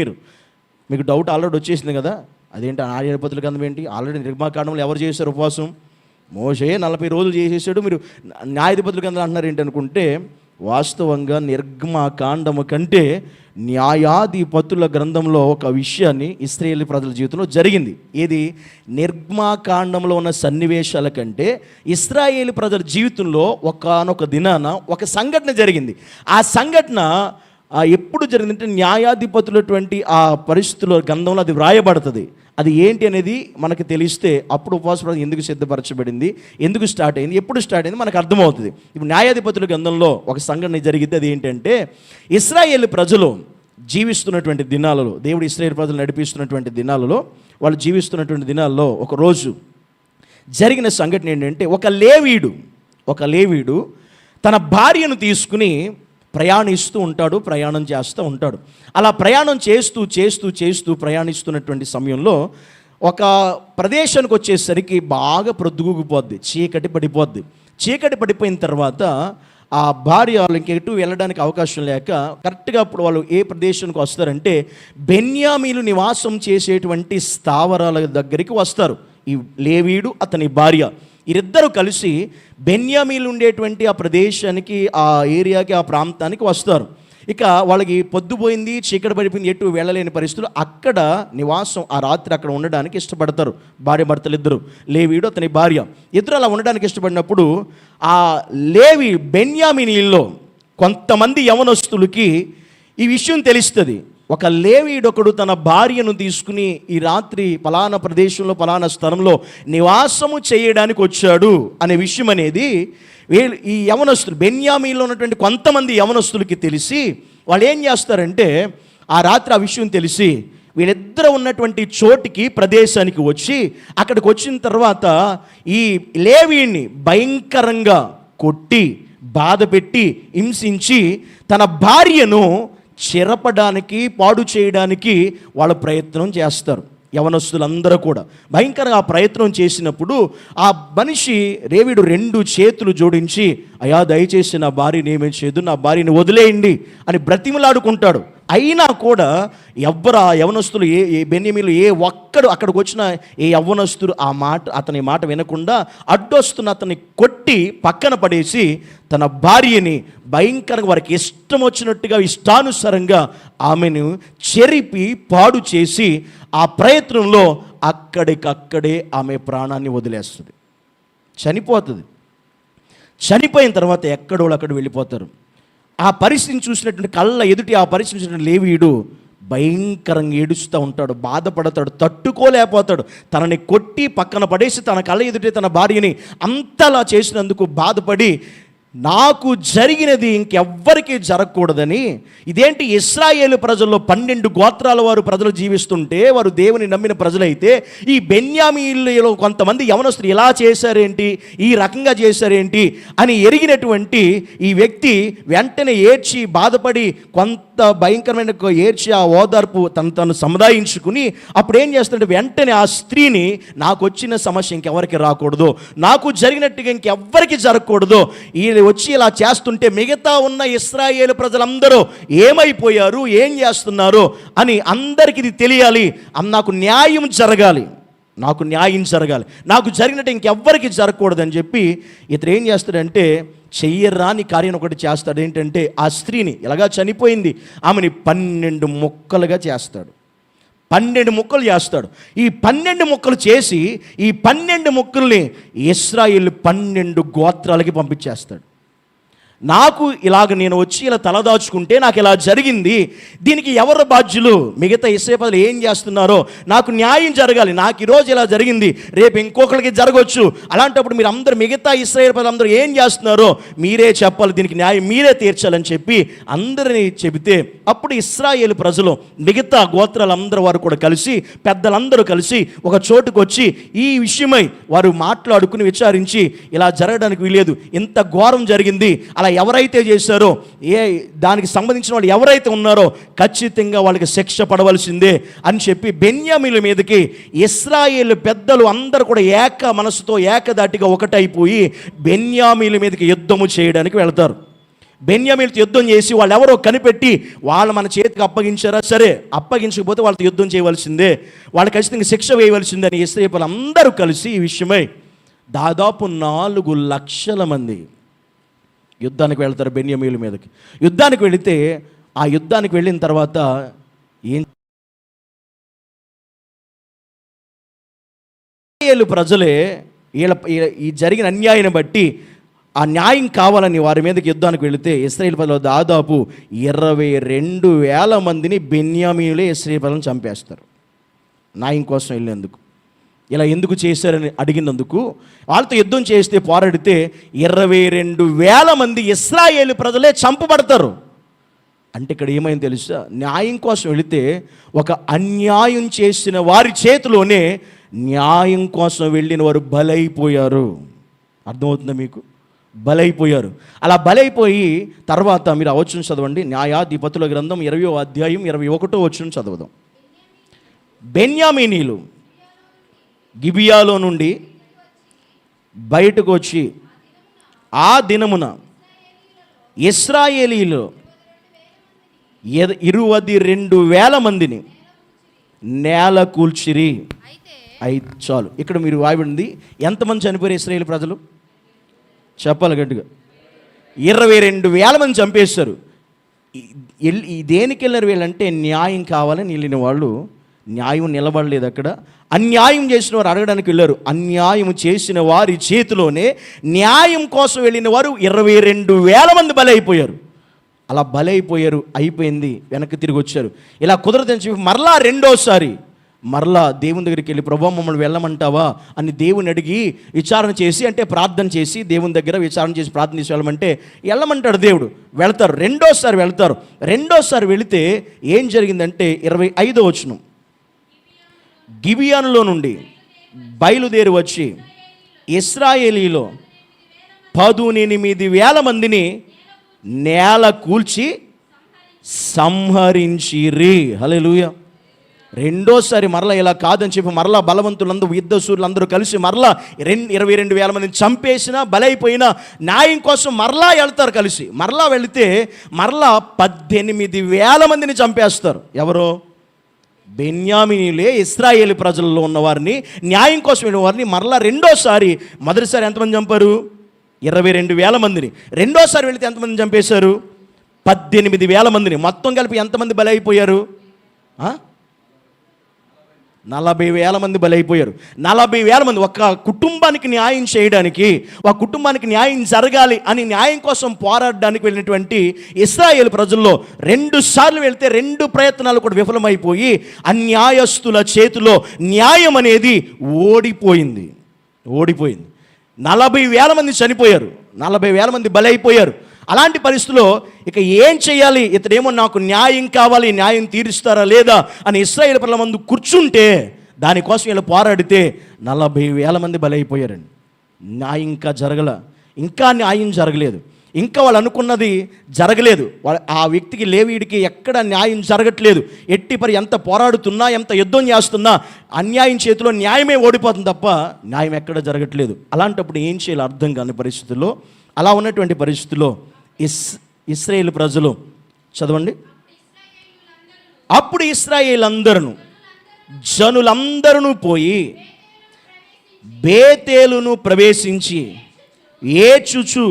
మీకు డౌట్ ఆల్రెడీ వచ్చేసింది కదా, అదేంటి న్యాయాధిపతుల గ్రంథం ఏంటి? ఆల్రెడీ నిర్మాకాండంలో ఎవరు చేశారు ఉపవాసం? మోషే 40 రోజులు చేసేసాడు. మీరు న్యాయాధిపతుల గ్రంథం అంటున్నారు ఏంటి అనుకుంటే, వాస్తవంగా నిర్గమాకాండము కంటే న్యాయాధిపతుల గ్రంథంలో ఒక విషయాన్ని ఇశ్రాయేలు ప్రజల జీవితంలో జరిగింది. ఏది? నిర్గమాకాండంలో ఉన్న సన్నివేశాల కంటే ఇశ్రాయేలు ప్రజల జీవితంలో ఒకానొక దినాన ఒక సంఘటన జరిగింది. ఆ సంఘటన ఎప్పుడు జరిగిందంటే న్యాయాధిపతులటువంటి ఆ పరిస్థితుల్లో గ్రంథంలో అది వ్రాయబడుతుంది. అది ఏంటి అనేది మనకు తెలిస్తే అప్పుడు ఉపవాస ప్రార్థన ఎందుకు సిద్ధపరచబడింది, ఎందుకు స్టార్ట్ అయింది, ఎప్పుడు స్టార్ట్ అయింది మనకు అర్థమవుతుంది. ఇప్పుడు న్యాయాధిపతుల గ్రంథంలో ఒక సంఘటన జరిగితే అది ఏంటంటే, ఇశ్రాయేలు ప్రజలు జీవిస్తున్నటువంటి దినాలలో, దేవుడు ఇశ్రాయేలు ప్రజలు నడిపిస్తున్నటువంటి దినాలలో, వాళ్ళు జీవిస్తున్నటువంటి దినాల్లో ఒక రోజు జరిగిన సంఘటన ఏంటంటే, ఒక లేవీడు తన భార్యను తీసుకుని ప్రయాణిస్తూ ఉంటాడు, ప్రయాణం చేస్తూ ఉంటాడు. అలా ప్రయాణం చేస్తూ ప్రయాణిస్తున్నటువంటి సమయంలో ఒక ప్రదేశానికి వచ్చేసరికి బాగా ప్రొద్దుగుపోద్ది, చీకటి పడిపోయిన తర్వాత ఆ భార్య వాళ్ళు ఇంకెటు వెళ్ళడానికి అవకాశం లేక కరెక్ట్గా అప్పుడు వాళ్ళు ఏ ప్రదేశానికి వస్తారంటే బెన్యామీలు నివాసం చేసేటువంటి స్థావరాల దగ్గరికి వస్తారు. ఈ లేవీడు అతని భార్య వీరిద్దరూ కలిసి బెన్యామీలు ఉండేటువంటి ఆ ప్రదేశానికి, ఆ ఏరియాకి, ఆ ప్రాంతానికి వస్తారు. ఇక వాళ్ళకి పొద్దుపోయింది, చీకటి పడిపోయింది, ఎటు వెళ్ళలేని పరిస్థితులు, అక్కడ నివాసం ఆ రాత్రి అక్కడ ఉండడానికి ఇష్టపడతారు భార్య భర్తలు ఇద్దరు, లేవీడు అతని భార్య ఇద్దరు. అలా ఉండడానికి ఇష్టపడినప్పుడు ఆ బెన్యామీనీల్లో కొంతమంది యవనస్తులకి ఈ విషయం తెలుస్తుంది. ఒక లేవీడొకడు తన భార్యను తీసుకుని ఈ రాత్రి పలానా ప్రదేశంలో పలానా స్థలంలో నివాసము చేయడానికి వచ్చాడు అనే విషయం అనేది ఈ యవనస్తులు బెన్యామీలో ఉన్నటువంటి కొంతమంది యవనస్తులకి తెలిసి వాళ్ళు ఏం చేస్తారంటే, ఆ రాత్రి ఆ విషయం తెలిసి వీళ్ళిద్దరూ ఉన్నటువంటి చోటికి ప్రదేశానికి వచ్చి అక్కడికి వచ్చిన తర్వాత ఈ లేవీని భయంకరంగా కొట్టి బాధపెట్టి హింసించి తన భార్యను చెరపడానికి, పాడు చేయడానికి వాళ్ళ ప్రయత్నం చేస్తారు. యవనస్తులందరూ కూడా భయంకరంగా ఆ ప్రయత్నం చేసినప్పుడు ఆ మనిషి లేవీడు 2 చేతులు జోడించి, అయ్యా దయచేసి నా భార్యని ఏమేం చేయదు, నా భార్యని వదిలేయండి అని బ్రతిమలాడుకుంటాడు. అయినా కూడా యవనస్తులు బెన్యామీలు ఒక్కడు అక్కడికి వచ్చిన యవ్వనస్తుడు అతని మాట వినకుండా అడ్డొస్తున్న అతన్ని కొట్టి పక్కన పడేసి తన భార్యని భయంకరంగా వారికి ఇష్టం వచ్చినట్టుగా ఇష్టానుసారంగా ఆమెను చెరిపి పాడు చేసి ఆ ప్రయత్నంలో అక్కడికక్కడే ఆమె ప్రాణాన్ని వదిలేస్తుంది, చనిపోతుంది. చనిపోయిన తర్వాత ఎక్కడో అక్కడ వెళ్ళిపోతారు. ఆ పరిస్థితిని చూసినటువంటి కళ్ళ ఎదుటి ఆ పరిస్థితి చూసినటువంటి లేవీయుడు భయంకరంగా ఏడుస్తూ ఉంటాడు, బాధపడతాడు, తట్టుకోలేకపోతాడు. తనని కొట్టి పక్కన పడేసి తన కళ్ళ ఎదుటి తన భార్యని అంతలా చేసినందుకు బాధపడి, నాకు జరిగినది ఇంకెవ్వరికీ జరగకూడదని, ఇదేంటి ఇశ్రాయేలు ప్రజల్లో 12 గోత్రాల వారు ప్రజలు జీవిస్తుంటే, వారు దేవుని నమ్మిన ప్రజలైతే, ఈ బెన్యామీలో కొంతమంది యవనస్తులు ఇలా చేశారేంటి, ఈ రకంగా చేశారేంటి అని ఎరిగినటువంటి ఈ వ్యక్తి వెంటనే ఏడ్చి బాధపడి కొంత భయంకరమైన ఏడ్చి ఆ ఓదార్పు తను సముదాయించుకుని అప్పుడు ఏం చేస్తాడంటే వెంటనే ఆ స్త్రీని, నాకు వచ్చిన సమస్య ఇంకెవరికి రాకూడదు, నాకు జరిగినట్టుగా ఇంకెవ్వరికి జరగకూడదు, ఈ వచ్చి ఇలా చేస్తుంటే మిగతా ఉన్న ఇశ్రాయేలు ప్రజలందరూ ఏమైపోయారు, ఏం చేస్తున్నారు అని అందరికీ ఇది తెలియాలి, నాకు న్యాయం జరగాలి, నాకు జరిగినట్టు ఇంకెవ్వరికి జరగకూడదని చెప్పి ఇతను ఏం చేస్తాడంటే చెయ్యరాని కార్యం ఒకటి చేస్తాడు. ఏంటంటే ఆ స్త్రీని ఎలాగా చనిపోయింది ఆమెని 12 ముక్కలుగా చేస్తాడు. 12 ముక్కలు చేస్తాడు. ఈ 12 ముక్కలు చేసి ఈ 12 ముక్కల్ని ఇశ్రాయేలు 12 గోత్రాలకి పంపించేస్తాడు. నాకు ఇలాగ నేను వచ్చి ఇలా తలదాచుకుంటే నాకు ఇలా జరిగింది, దీనికి ఎవరు బాధ్యులు? మిగతా ఇస్రాయేలు ప్రజలు ఏం చేస్తున్నారో నాకు న్యాయం జరగాలి. నాకు ఈరోజు ఇలా జరిగింది, రేపు ఇంకొకరికి జరగవచ్చు. అలాంటప్పుడు మీరు అందరూ, మిగతా ఇస్రాయేలు ప్రజలు అందరూ ఏం చేస్తున్నారో మీరే చెప్పాలి, దీనికి న్యాయం మీరే తీర్చాలని చెప్పి అందరినీ చెబితే, అప్పుడు ఇశ్రాయేలు ప్రజలు మిగతా గోత్రాలందరూ వారు కూడా కలిసి, పెద్దలందరూ కలిసి ఒక చోటుకు వచ్చి ఈ విషయమై వారు మాట్లాడుకుని విచారించి, ఇలా జరగడానికి వీలేదు, ఇంత ఘోరం జరిగింది, అలా ఎవరైతే చేశారో, దానికి సంబంధించిన వాళ్ళు ఎవరైతే ఉన్నారో ఖచ్చితంగా వాళ్ళకి శిక్ష పడవలసిందే అని చెప్పి బెన్యామీల మీదకి ఇశ్రాయేలు పెద్దలు అందరూ కూడా ఏక మనసుతో ఏకదాటిగా ఒకటైపోయి బెన్యామీల మీదకి యుద్ధము చేయడానికి వెళ్తారు. బెన్యామీలతో యుద్ధం చేసి వాళ్ళు ఎవరో కనిపెట్టి వాళ్ళు మన చేతికి అప్పగించారా, సరే, అప్పగించకపోతే వాళ్ళతో యుద్ధం చేయవలసిందే, వాళ్ళు ఖచ్చితంగా శిక్ష వేయవలసిందే అని ఇశ్రాయేలు అందరూ కలిసి ఈ విషయమై దాదాపు 4 లక్షల మంది యుద్ధానికి వెళ్తారు బెన్యామీల మీదకి. యుద్ధానికి వెళితే ఆ యుద్ధానికి వెళ్ళిన తర్వాత ఏం ప్రజలే ఈ జరిగిన అన్యాయాన్ని బట్టి ఆ న్యాయం కావాలని వారి మీదకి యుద్ధానికి వెళితే ఇశ్రాయేలు ప్రజలు దాదాపు 22,000 మందిని బెన్యామీనులే ఇశ్రాయేలు ప్రజలను చంపేస్తారు. న్యాయం కోసం వెళ్ళేందుకు. ఇలా ఎందుకు చేశారని అడిగినందుకు, వాళ్ళతో యుద్ధం చేస్తే పోరాడితే 22,000 మంది ఇశ్రాయేలు ప్రజలే చంపబడతారు. అంటే ఇక్కడ ఏమైంది తెలుసా? న్యాయం కోసం వెళితే ఒక అన్యాయం చేసిన వారి చేతిలోనే న్యాయం కోసం వెళ్ళిన వారు బలైపోయారు. అర్థమవుతుందా మీకు? బలైపోయారు. అలా బలైపోయి తర్వాత మీరు ఆ వచనం చదవండి, న్యాయాధిపతుల గ్రంథం 20వ అధ్యాయం 21వ వచనం చదువుదాం. బెన్యామీనీలు గిబియాలో నుండి బయటకు వచ్చి ఆ దినమున ఇశ్రాయేలీలో 22,000 మందిని నేల కూల్చిరి. అయితే చాలు, ఇక్కడ మీరు వాయిబడింది. ఎంతమంది చనిపోయారు ఇశ్రాయేలు ప్రజలు? చెప్పాలి గట్టిగా. 22,000 మంది చంపేస్తారు. దేనికి వెళ్ళారు వీళ్ళంటే న్యాయం కావాలని వెళ్ళిన వాళ్ళు. న్యాయం నిలబడలేదు అక్కడ. అన్యాయం చేసిన వారు అడగడానికి వెళ్ళారు. అన్యాయం చేసిన వారి చేతిలోనే న్యాయం కోసం వెళ్ళిన వారు 22,000 మంది బలైపోయారు. అలా బలైపోయారు, అయిపోయింది, వెనక్కి తిరిగి వచ్చారు. ఇలా కుదరదని చెప్పి మరలా రెండోసారి మరలా దేవుని దగ్గరికి వెళ్ళి, ప్రభువా మమ్మల్ని వెళ్ళమంటావా అని దేవుని అడిగి విచారణ చేసి, అంటే ప్రార్థన చేసి దేవుని దగ్గర విచారణ చేసి ప్రార్థన చేసి వెళ్ళమంటే వెళ్ళమంటాడు దేవుడు. వెళ్తారు, రెండోసారి వెళ్తారు. రెండోసారి వెళితే ఏం జరిగిందంటే 25వ వచనం, గిబియానులో నుండి బయలుదేరి వచ్చి ఇశ్రాయేలీలో 18,000 మందిని నేల కూల్చి సంహరించిరి. హల్లెలూయా. రెండోసారి మరలా ఇలా కాదని చెప్పి మరలా బలవంతులందరూ, యుద్ధశూరులందరూ కలిసి మరలా 22,000 మందిని చంపేసిన, బలైపోయిన న్యాయం కోసం మరలా వెళ్తారు కలిసి. మరలా వెళితే మరలా 18,000 మందిని చంపేస్తారు. ఎవరో? బెన్యామీనీలే ఇశ్రాయేలు ప్రజల్లో ఉన్నవారిని, న్యాయం కోసం వెళ్ళిన వారిని మరలా రెండోసారి. మొదటిసారి ఎంతమంది చంపారు? 22,000 మందిని. రెండోసారి వెళితే ఎంతమందిని చంపేశారు? 18,000 మందిని. మొత్తం కలిపి ఎంతమంది బలైపోయారు? 40,000 మంది బలైపోయారు. 40,000 మంది. ఒక కుటుంబానికి న్యాయం చేయడానికి, ఒక కుటుంబానికి న్యాయం జరగాలి అని న్యాయం కోసం పోరాడడానికి వెళ్ళినటువంటి ఇశ్రాయేలు ప్రజల్లో 2 సార్లు వెళ్తే 2 ప్రయత్నాలు కూడా విఫలమైపోయి అన్యాయస్తుల చేతిలో న్యాయం అనేది ఓడిపోయింది. 40,000 మంది చనిపోయారు, 40,000 మంది బలైపోయారు. అలాంటి పరిస్థితుల్లో ఇక ఏం చేయాలి? ఇతడేమో నాకు న్యాయం కావాలి, న్యాయం తీరుస్తారా లేదా అని ఇశ్రాయేలు ప్రజల ముందు కూర్చుంటే, దానికోసం వీళ్ళు పోరాడితే 40,000 మంది బలైపోయారండి. న్యాయం ఇంకా న్యాయం జరగలేదు. ఇంకా వాళ్ళు అనుకున్నది జరగలేదు. ఆ వ్యక్తికి, లేవీడికి ఎక్కడ న్యాయం జరగట్లేదు. ఎంత పోరాడుతున్నా, ఎంత యుద్ధం చేస్తున్నా అన్యాయం చేతిలో న్యాయమే ఓడిపోతుంది తప్ప న్యాయం ఎక్కడ జరగట్లేదు. అలాంటప్పుడు ఏం చేయాలో అర్థం కాని పరిస్థితుల్లో, అలా ఉన్నటువంటి పరిస్థితుల్లో ఇశ్రాయేలు ప్రజలు చదవండి. అప్పుడు ఇశ్రాయేలందరూ జనులందరూ పోయి బేతేలును ప్రవేశించి ఏడ్చుచు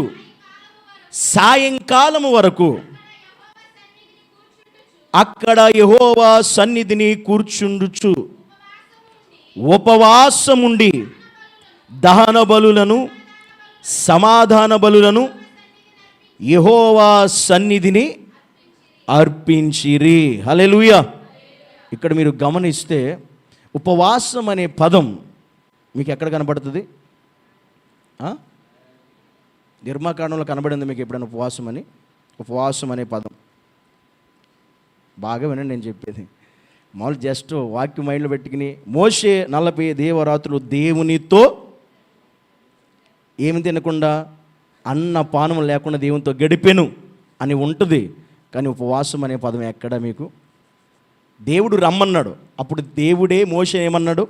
సాయంకాలము వరకు అక్కడ యెహోవా సన్నిధిని కూర్చుండుచు ఉపవాసముండి దహన బలులను, సమాధాన బలులను, యెహోవా సన్నిధిని అర్పించిరి. హల్లెలూయా. ఇక్కడ మీరు గమనిస్తే ఉపవాసం అనే పదం మీకు ఎక్కడ కనబడుతుంది? నిర్మాకాండంలో కనబడింది మీకు ఎప్పుడైనా ఉపవాసం అని? ఉపవాసం అనే పదం బాగా వినండి నేను చెప్పేది. మామూలు జస్ట్ వాక్యం మైండ్లో పెట్టుకుని మోషే 40 దేవరాత్రులు దేవునితో ఏమి తినకుండా అన్న పానం లేకుండా దేవునితో గడిపెను అని ఉంటుంది. కానీ ఉపవాసం అనే పదం ఎక్కడ మీకు? దేవుడు రమ్మన్నాడు, అప్పుడు దేవుడే మోషే ఏమన్నాడు?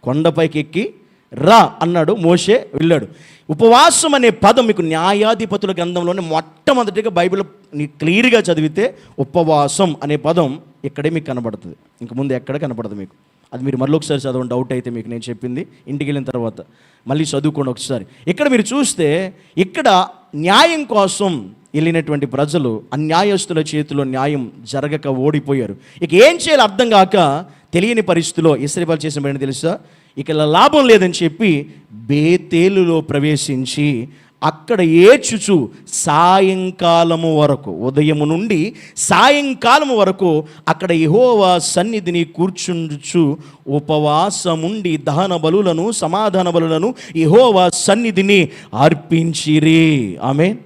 కొండపైకి ఎక్కి రా అన్నాడు, మోషే వెళ్ళాడు. ఉపవాసం అనే పదం మీకు న్యాయాధిపతుల గ్రంథంలోనే మొట్టమొదటిగా బైబిల్ క్లియర్గా చదివితే ఉపవాసం అనే పదం ఇక్కడే మీకు కనబడుతుంది. ఇంక ముందు ఎక్కడ కనపడదు మీకు. అది మీరు మళ్ళీ ఒకసారి చదవండి, డౌట్ అయితే మీకు నేను చెప్పింది ఇంటికి వెళ్ళిన తర్వాత మళ్ళీ చదువుకోండి ఒకసారి. ఇక్కడ మీరు చూస్తే ఇక్కడ న్యాయం కోసం వెళ్ళినటువంటి ప్రజలు అన్యాయస్తుల చేతిలో న్యాయం జరగక ఓడిపోయారు. ఇక ఏం చేయాలో అర్థం కాక తెలియని పరిస్థితిలో ఇశ్రాయేలు చేసిన పని తెలుసా? ఇక లాభం లేదని చెప్పి బేతేలులో ప్రవేశించి అక్కడ ఏడ్చుచు సాయంకాలము వరకు, ఉదయము నుండి సాయంకాలము వరకు అక్కడ యెహోవా సన్నిధిని కూర్చుండుచు ఉపవాసముండి దహన బలులను సమాధాన బలులను యెహోవా సన్నిధిని అర్పించిరి. ఆమేన్.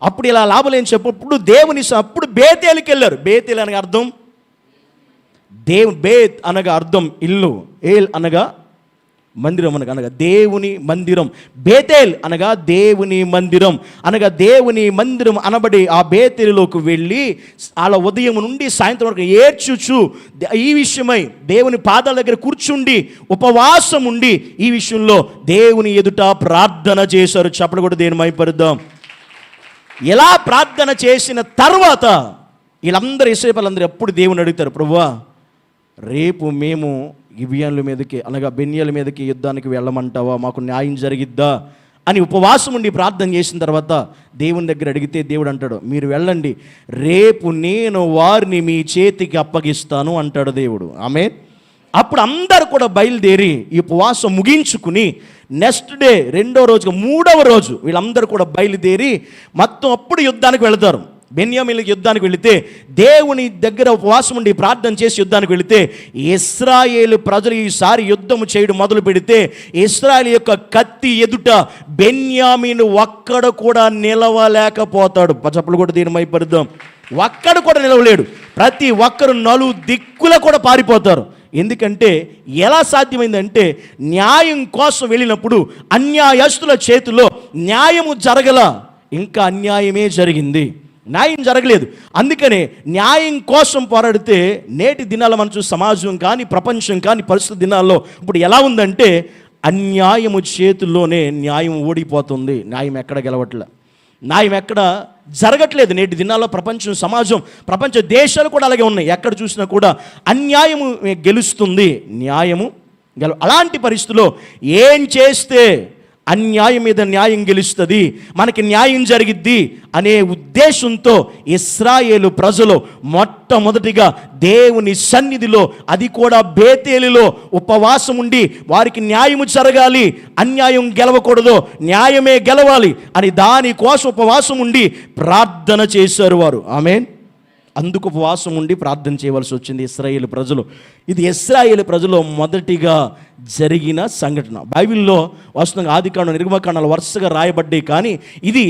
అప్పుడు ఇలా లాభం ఏం చెప్పప్పుడు అప్పుడు బేతేలుకి వెళ్ళారు. బేతేలు అనగా అర్థం బేత్ అనగా అర్థం ఇల్లు, ఏల్ అనగా మందిరం అనగా దేవుని మందిరం, బేతేల్ అనగా దేవుని మందిరం అనగా దేవుని మందిరం అనబడి ఆ బేతేలులోకి వెళ్ళి అలా ఉదయం నుండి సాయంత్రం వరకు ఏడ్చుచు ఈ విషయమై దేవుని పాదాల దగ్గర కూర్చుండి ఉపవాసం ఉండి ఈ విషయంలో దేవుని ఎదుట ప్రార్థన చేశారు. చప్పట్లు కూడా దేవుని మైపరుద్దాం. ఎలా ప్రార్థన చేసిన తర్వాత వీళ్ళందరూ ఇశ్రాయేలీయులందరూ ఎప్పుడు దేవుని అడుగుతారు, ప్రభువా రేపు మేము గిబియోనుల మీదకి అనగా బెన్యాల మీదకి యుద్ధానికి వెళ్ళమంటావా, మాకు న్యాయం జరిగిద్దా అని ఉపవాసం ఉండి ప్రార్థన చేసిన తర్వాత దేవుని దగ్గర అడిగితే దేవుడు అంటాడు, మీరు వెళ్ళండి, రేపు నేను వారిని మీ చేతికి అప్పగిస్తాను అంటాడు దేవుడు. ఆమేన్. అప్పుడు అందరూ కూడా బయలుదేరి ఈ ఉపవాసం ముగించుకుని నెక్స్ట్ డే రెండో రోజు మూడవ రోజు వీళ్ళందరూ కూడా బయలుదేరి మొత్తం అప్పుడు యుద్ధానికి వెళతారు. బెన్యామీనులకు యుద్ధానికి వెళితే దేవుని దగ్గర ఉపవాసం ఉండి ప్రార్థన చేసి యుద్ధానికి వెళితే ఇశ్రాయేలు ప్రజలు ఈసారి యుద్ధం చేయడం మొదలు పెడితే ఇశ్రాయేలు యొక్క కత్తి ఎదుట బెన్యామీను ఒక్కడ కూడా నిలవలేకపోతాడు. చప్పట్లు కూడా దీని మైపరుద్దాం. ఒక్కడు కూడా నిలవలేడు. ప్రతి ఒక్కరు నలు దిక్కుల కూడా పారిపోతారు. ఎందుకంటే ఎలా సాధ్యమైందంటే న్యాయం కోసం వెళ్ళినప్పుడు అన్యాయస్తుల చేతిలో న్యాయము జరగల, ఇంకా అన్యాయమే జరిగింది, న్యాయం జరగలేదు. అందుకనే న్యాయం కోసం పోరాడితే నేటి దినాల్లో మనం చూసే సమాజం కానీ ప్రపంచం కానీ పరిస్థితి దినాల్లో ఇప్పుడు ఎలా ఉందంటే అన్యాయము చేతుల్లోనే న్యాయం ఓడిపోతుంది. న్యాయం ఎక్కడ గెలవట్లే, న్యాయం ఎక్కడ జరగట్లేదు. నేటి దినాల్లో ప్రపంచం సమాజం ప్రపంచ దేశాలు కూడా అలాగే ఉన్నాయి. ఎక్కడ చూసినా కూడా అన్యాయము గెలుస్తుంది, న్యాయము అలాంటి పరిస్థితుల్లో ఏం చేస్తే అన్యాయం మీద న్యాయం గెలుస్తుంది, మనకి న్యాయం జరిగిద్ది అనే ఉద్దేశంతో ఇశ్రాయేలు ప్రజలు మొట్టమొదటిగా దేవుని సన్నిధిలో, అది కూడా బేతేలులో ఉపవాసం ఉండి వారికి న్యాయము జరగాలి, అన్యాయం గెలవకూడదు, న్యాయమే గెలవాలి అని దానికోసం ఉపవాసం ఉండి ప్రార్థన చేశారు వారు. ఆమేన్. అందుకు ఉపవాసం ఉండి ప్రార్థన చేయవలసి వచ్చింది ఇశ్రాయేలు ప్రజలు. ఇది ఇశ్రాయేలు ప్రజలు మొదటిగా జరిగిన సంఘటన. బైబిల్లో వాస్తవంగా ఆదికాండం నిర్గమకాండాలు వరుసగా రాయబడ్డాయి, కానీ ఇది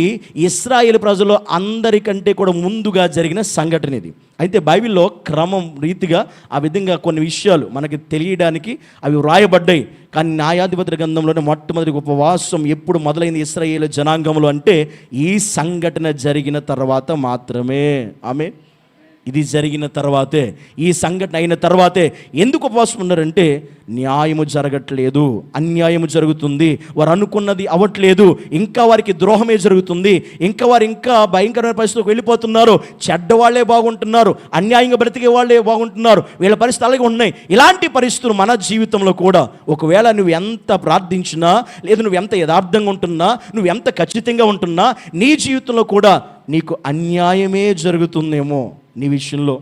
ఇశ్రాయేలు ప్రజలు అందరికంటే కూడా ముందుగా జరిగిన సంఘటన ఇది. అయితే బైబిల్లో క్రమం రీతిగా ఆ విధంగా కొన్ని విషయాలు మనకి తెలియడానికి అవి రాయబడ్డాయి. కానీ న్యాయాధిపతుల గ్రంథంలోనే మొట్టమొదటి ఉపవాసం ఎప్పుడు మొదలైంది ఇశ్రాయేలు జనాంగంలో అంటే ఈ సంఘటన జరిగిన తర్వాత మాత్రమే. ఆమె ఇది జరిగిన తర్వాతే, ఈ సంఘటన అయిన తర్వాతే. ఎందుకు ఉపవాసం ఉన్నారంటే న్యాయము జరగట్లేదు, అన్యాయము జరుగుతుంది, వారు అనుకున్నది అవ్వట్లేదు, ఇంకా వారికి ద్రోహమే జరుగుతుంది, ఇంకా వారు ఇంకా భయంకరమైన పరిస్థితికి వెళ్ళిపోతున్నారు, చెడ్డవాళ్లే బాగుంటున్నారు, అన్యాయంగా బ్రతికే వాళ్ళే బాగుంటున్నారు, వీళ్ళ పరిస్థితులు అలాగే ఉన్నాయి. ఇలాంటి పరిస్థితులు మన జీవితంలో కూడా ఒకవేళ నువ్వు ఎంత ప్రార్థించినా, లేదు నువ్వు ఎంత యథార్థంగా ఉంటున్నా, నువ్వు ఎంత ఖచ్చితంగా ఉంటున్నా, నీ జీవితంలో కూడా నీకు అన్యాయమే జరుగుతుందేమో. నీ విషయంలో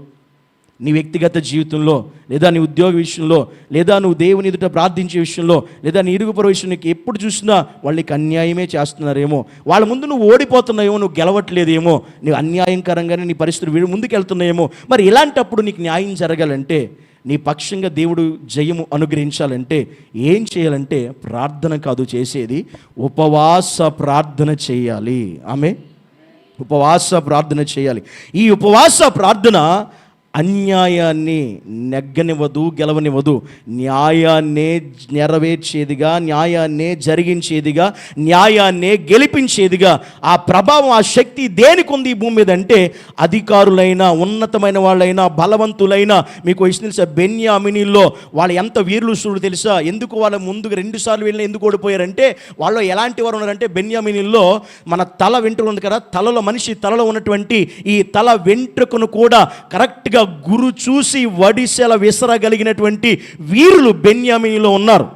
నీ వ్యక్తిగత జీవితంలో, లేదా నీ ఉద్యోగ విషయంలో, లేదా నువ్వు దేవుని ఎదుట ప్రార్థించే విషయంలో, లేదా నీ ఇరుగు పొరుగు విషయం, నీకు ఎప్పుడు చూసినా వాళ్ళకి అన్యాయమే చేస్తున్నారేమో, వాళ్ళ ముందు నువ్వు ఓడిపోతున్నాయేమో, నువ్వు గెలవట్లేదేమో, నువ్వు అన్యాయంకరంగానే నీ పరిస్థితులు ముందుకెళ్తున్నాయేమో. మరి ఇలాంటప్పుడు నీకు న్యాయం జరగాలంటే, నీ పక్షంగా దేవుడు జయము అనుగ్రహించాలంటే ఏం చేయాలంటే, ప్రార్థన కాదు చేసేది, ఉపవాస ప్రార్థన చేయాలి. ఆమె ఉపవాస ప్రార్థన చేయాలి. ఈ ఉపవాస ప్రార్థన అన్యాయాన్ని నెగ్గనివ్వదు, గెలవనివ్వదు. న్యాయాన్నే నెరవేర్చేదిగా, న్యాయాన్నే జరిగించేదిగా, న్యాయాన్నే గెలిపించేదిగా ఆ ప్రభావం, ఆ శక్తి దేనికి ఉంది ఈ భూమి మీద అంటే, అధికారులైనా, ఉన్నతమైన వాళ్ళైనా, బలవంతులైనా. మీకు తెలుసా, బెన్యామీనీల్లో వాళ్ళు ఎంత వీరులు చూడు తెలుసా? ఎందుకు వాళ్ళ ముందుకు 2 సార్లు వెళ్ళినా ఎందుకు ఓడిపోయారంటే, వాళ్ళు ఎలాంటి వారు ఉన్నారంటే, బెన్యామీనీల్లో మన తల వెంట్రుక ఉంది కదా, మనిషి తలలో ఉన్నటువంటి ఈ తల వెంట్రుకను కూడా కరెక్ట్గా గురు చూసి వడిసెల విసరగలిగినటువంటి వీరులు బెన్యామీనీలో ఉన్నారు.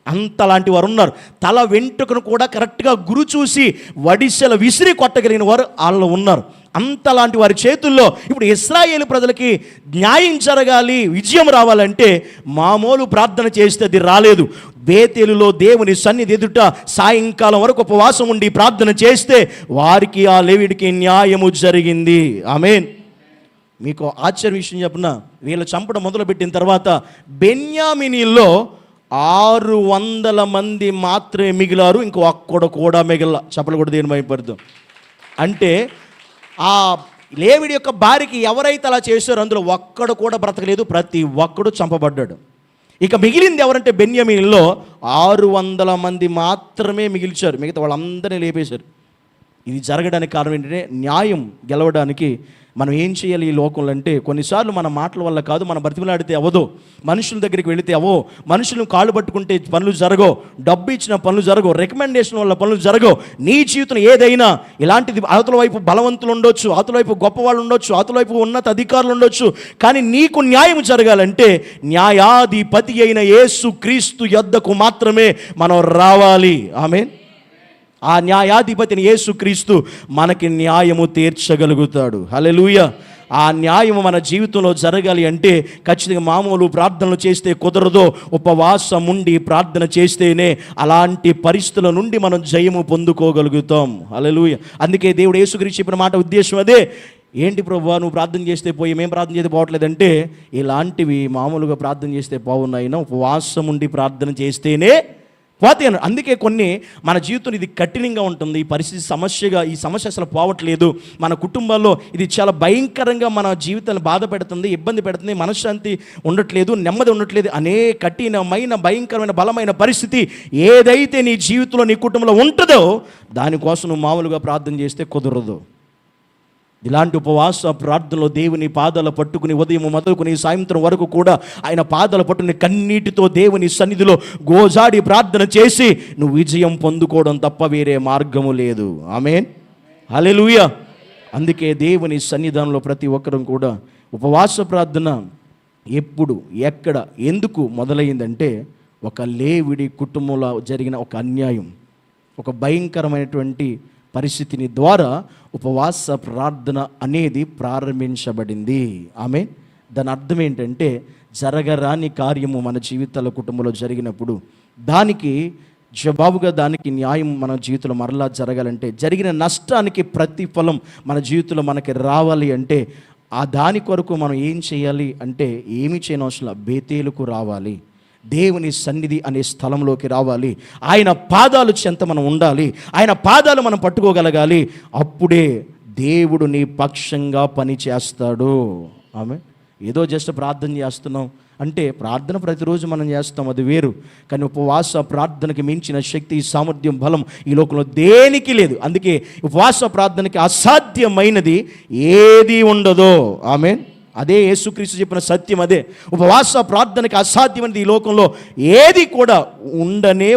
అంతలాంటి వారు ఉన్నారు. తల వెంట్రుకను కూడా కరెక్ట్గా గురు చూసి వడిసెల విసిరి కొట్టగలిగిన వారు వాళ్ళు ఉన్నారు. అంతలాంటి వారి చేతుల్లో ఇప్పుడు ఇశ్రాయేలు ప్రజలకి న్యాయం జరగాలి, విజయం రావాలంటే మామూలు ప్రార్థన చేస్తే అది రాలేదు. బేతేలులో దేవుని సన్నిధి ఎదుట సాయంకాలం వరకు ఉపవాసం ఉండి ప్రార్థన చేస్తే వారికి, ఆ లేవీయుడికి న్యాయము జరిగింది. ఆమేన్. మీకు ఆశ్చర్య విషయం చెప్పిన, వీళ్ళు చంపడం మొదలుపెట్టిన తర్వాత బెన్యామీనీల్లో 600 మంది మాత్రమే మిగిలారు. ఇంకో ఒక్కడు కూడా మిగిల. చెప్పలు కూడా దేని భయపడదు అంటే, ఆ లేవీయుడి యొక్క భార్యకి ఎవరైతే అలా చేశారో అందులో ఒక్కడు కూడా బ్రతకలేదు, ప్రతి ఒక్కడు చంపబడ్డాడు. ఇక మిగిలింది ఎవరంటే, బెన్యామీనీల్లో 600 మంది మాత్రమే మిగిల్చారు, మిగతా వాళ్ళందరినీ లేపేశారు. ఇది జరగడానికి కారణం ఏంటంటే, న్యాయం గెలవడానికి మనం ఏం చేయాలి ఈ లోకంలో అంటే, కొన్నిసార్లు మన మాటల వల్ల కాదు, మనం బ్రతిమలాడితే అవ్వదు, మనుషుల దగ్గరికి వెళితే అవో, మనుషులను కాళ్ళు పట్టుకుంటే పనులు జరగవు, డబ్బు ఇచ్చిన పనులు జరగవు, రికమెండేషన్ వల్ల పనులు జరగవు. నీ జీవితం ఏదైనా ఇలాంటిది, అవతల వైపు బలవంతులు ఉండొచ్చు, అవతల వైపు గొప్పవాళ్ళు ఉండొచ్చు, అవతల వైపు ఉన్నత అధికారులు ఉండొచ్చు, కానీ నీకు న్యాయం జరగాలంటే న్యాయాధిపతి అయిన యేసు క్రీస్తు యొద్దకు మాత్రమే మనం రావాలి. ఆమేన్. ఆ న్యాయాధిపతిని యేసుక్రీస్తు మనకి న్యాయము తీర్చగలుగుతాడు. హల్లెలూయా. ఆ న్యాయము మన జీవితంలో జరగాలి అంటే ఖచ్చితంగా మామూలు ప్రార్థనలు చేస్తే కుదరదో, ఉపవాసం ఉండి ప్రార్థన చేస్తేనే అలాంటి పరిస్థితుల నుండి మనం జయము పొందుకోగలుగుతాం. హల్లెలూయా. అందుకే దేవుడు యేసుక్రీస్తు చెప్పిన మాట ఉద్దేశం అదే. ఏంటి ప్రభువా నువ్వు ప్రార్థన చేస్తే పోయి, మేము ప్రార్థన చేస్తే పోవట్లేదంటే, ఇలాంటివి మామూలుగా ప్రార్థన చేస్తే పోవున్నాయినా, ఉపవాసం ఉండి ప్రార్థన చేస్తేనే పోతే. అందుకే కొన్ని మన జీవితంలో ఇది కఠినంగా ఉంటుంది, ఈ పరిస్థితి సమస్యగా, ఈ సమస్య అసలు పోవట్లేదు, మన కుటుంబాల్లో ఇది చాలా భయంకరంగా మన జీవితాన్ని బాధ పెడుతుంది, ఇబ్బంది పెడుతుంది, మనశ్శాంతి ఉండట్లేదు, నెమ్మది ఉండట్లేదు అనే కఠినమైన, భయంకరమైన, బలమైన పరిస్థితి ఏదైతే నీ జీవితంలో, నీ కుటుంబంలో ఉంటుందో, దానికోసం నువ్వు మామూలుగా ప్రార్థన చేస్తే కుదరదు. ఇలాంటి ఉపవాస ప్రార్థనలో దేవుని పాదాలు పట్టుకుని ఉదయం మొదలుకుని సాయంత్రం వరకు కూడా ఆయన పాదాలు పట్టుకుని కన్నీటితో దేవుని సన్నిధిలో గోజాడి ప్రార్థన చేసి నువ్వు విజయం పొందుకోవడం తప్ప వేరే మార్గము లేదు. ఆమేన్. హల్లెలూయా. అందుకే దేవుని సన్నిధానంలో ప్రతి ఒక్కరూ కూడా ఉపవాస ప్రార్థన ఎప్పుడు, ఎక్కడ, ఎందుకు మొదలైందంటే, ఒక లేవిడి కుటుంబంలో జరిగిన ఒక అన్యాయం, ఒక భయంకరమైనటువంటి పరిస్థితిని ద్వారా ఉపవాస ప్రార్థన అనేది ప్రారంభించబడింది. ఆమేన్. దాని అర్థం ఏంటంటే, జరగరాని కార్యము మన జీవితాల కుటుంబంలో జరిగినప్పుడు దానికి జవాబుగా, దానికి న్యాయం మన జీవితంలో మరలా జరగాలంటే, జరిగిన నష్టానికి ప్రతిఫలం మన జీవితంలో మనకి రావాలి అంటే, ఆ దాని కొరకు మనం ఏం చేయాలి అంటే, ఏమి చేయనవసరం, బేతేలుకు రావాలి, దేవుని సన్నిధి అనే స్థలంలోకి రావాలి, ఆయన పాదాలు చెంత మనం ఉండాలి, ఆయన పాదాలు మనం పట్టుకోగలగాలి. అప్పుడే దేవుడు నీ పక్షంగా పని చేస్తాడు. ఆమె ఏదో జస్ట్ ప్రార్థన చేస్తున్నాం అంటే, ప్రార్థన ప్రతిరోజు మనం చేస్తాం, అది వేరు. కానీ ఉపవాస ప్రార్థనకి మించిన శక్తి, సామర్థ్యం, బలం ఈ లోకంలో దేనికి లేదు. అందుకే ఉపవాస ప్రార్థనకి అసాధ్యమైనది ఏది ఉండదో. ఆమేన్. అదే యేసుక్రీస్తు చెప్పిన సత్యం అదే. ఉపవాస ప్రార్థనకి అసాధ్యమైనది ఈ లోకంలో ఏది కూడా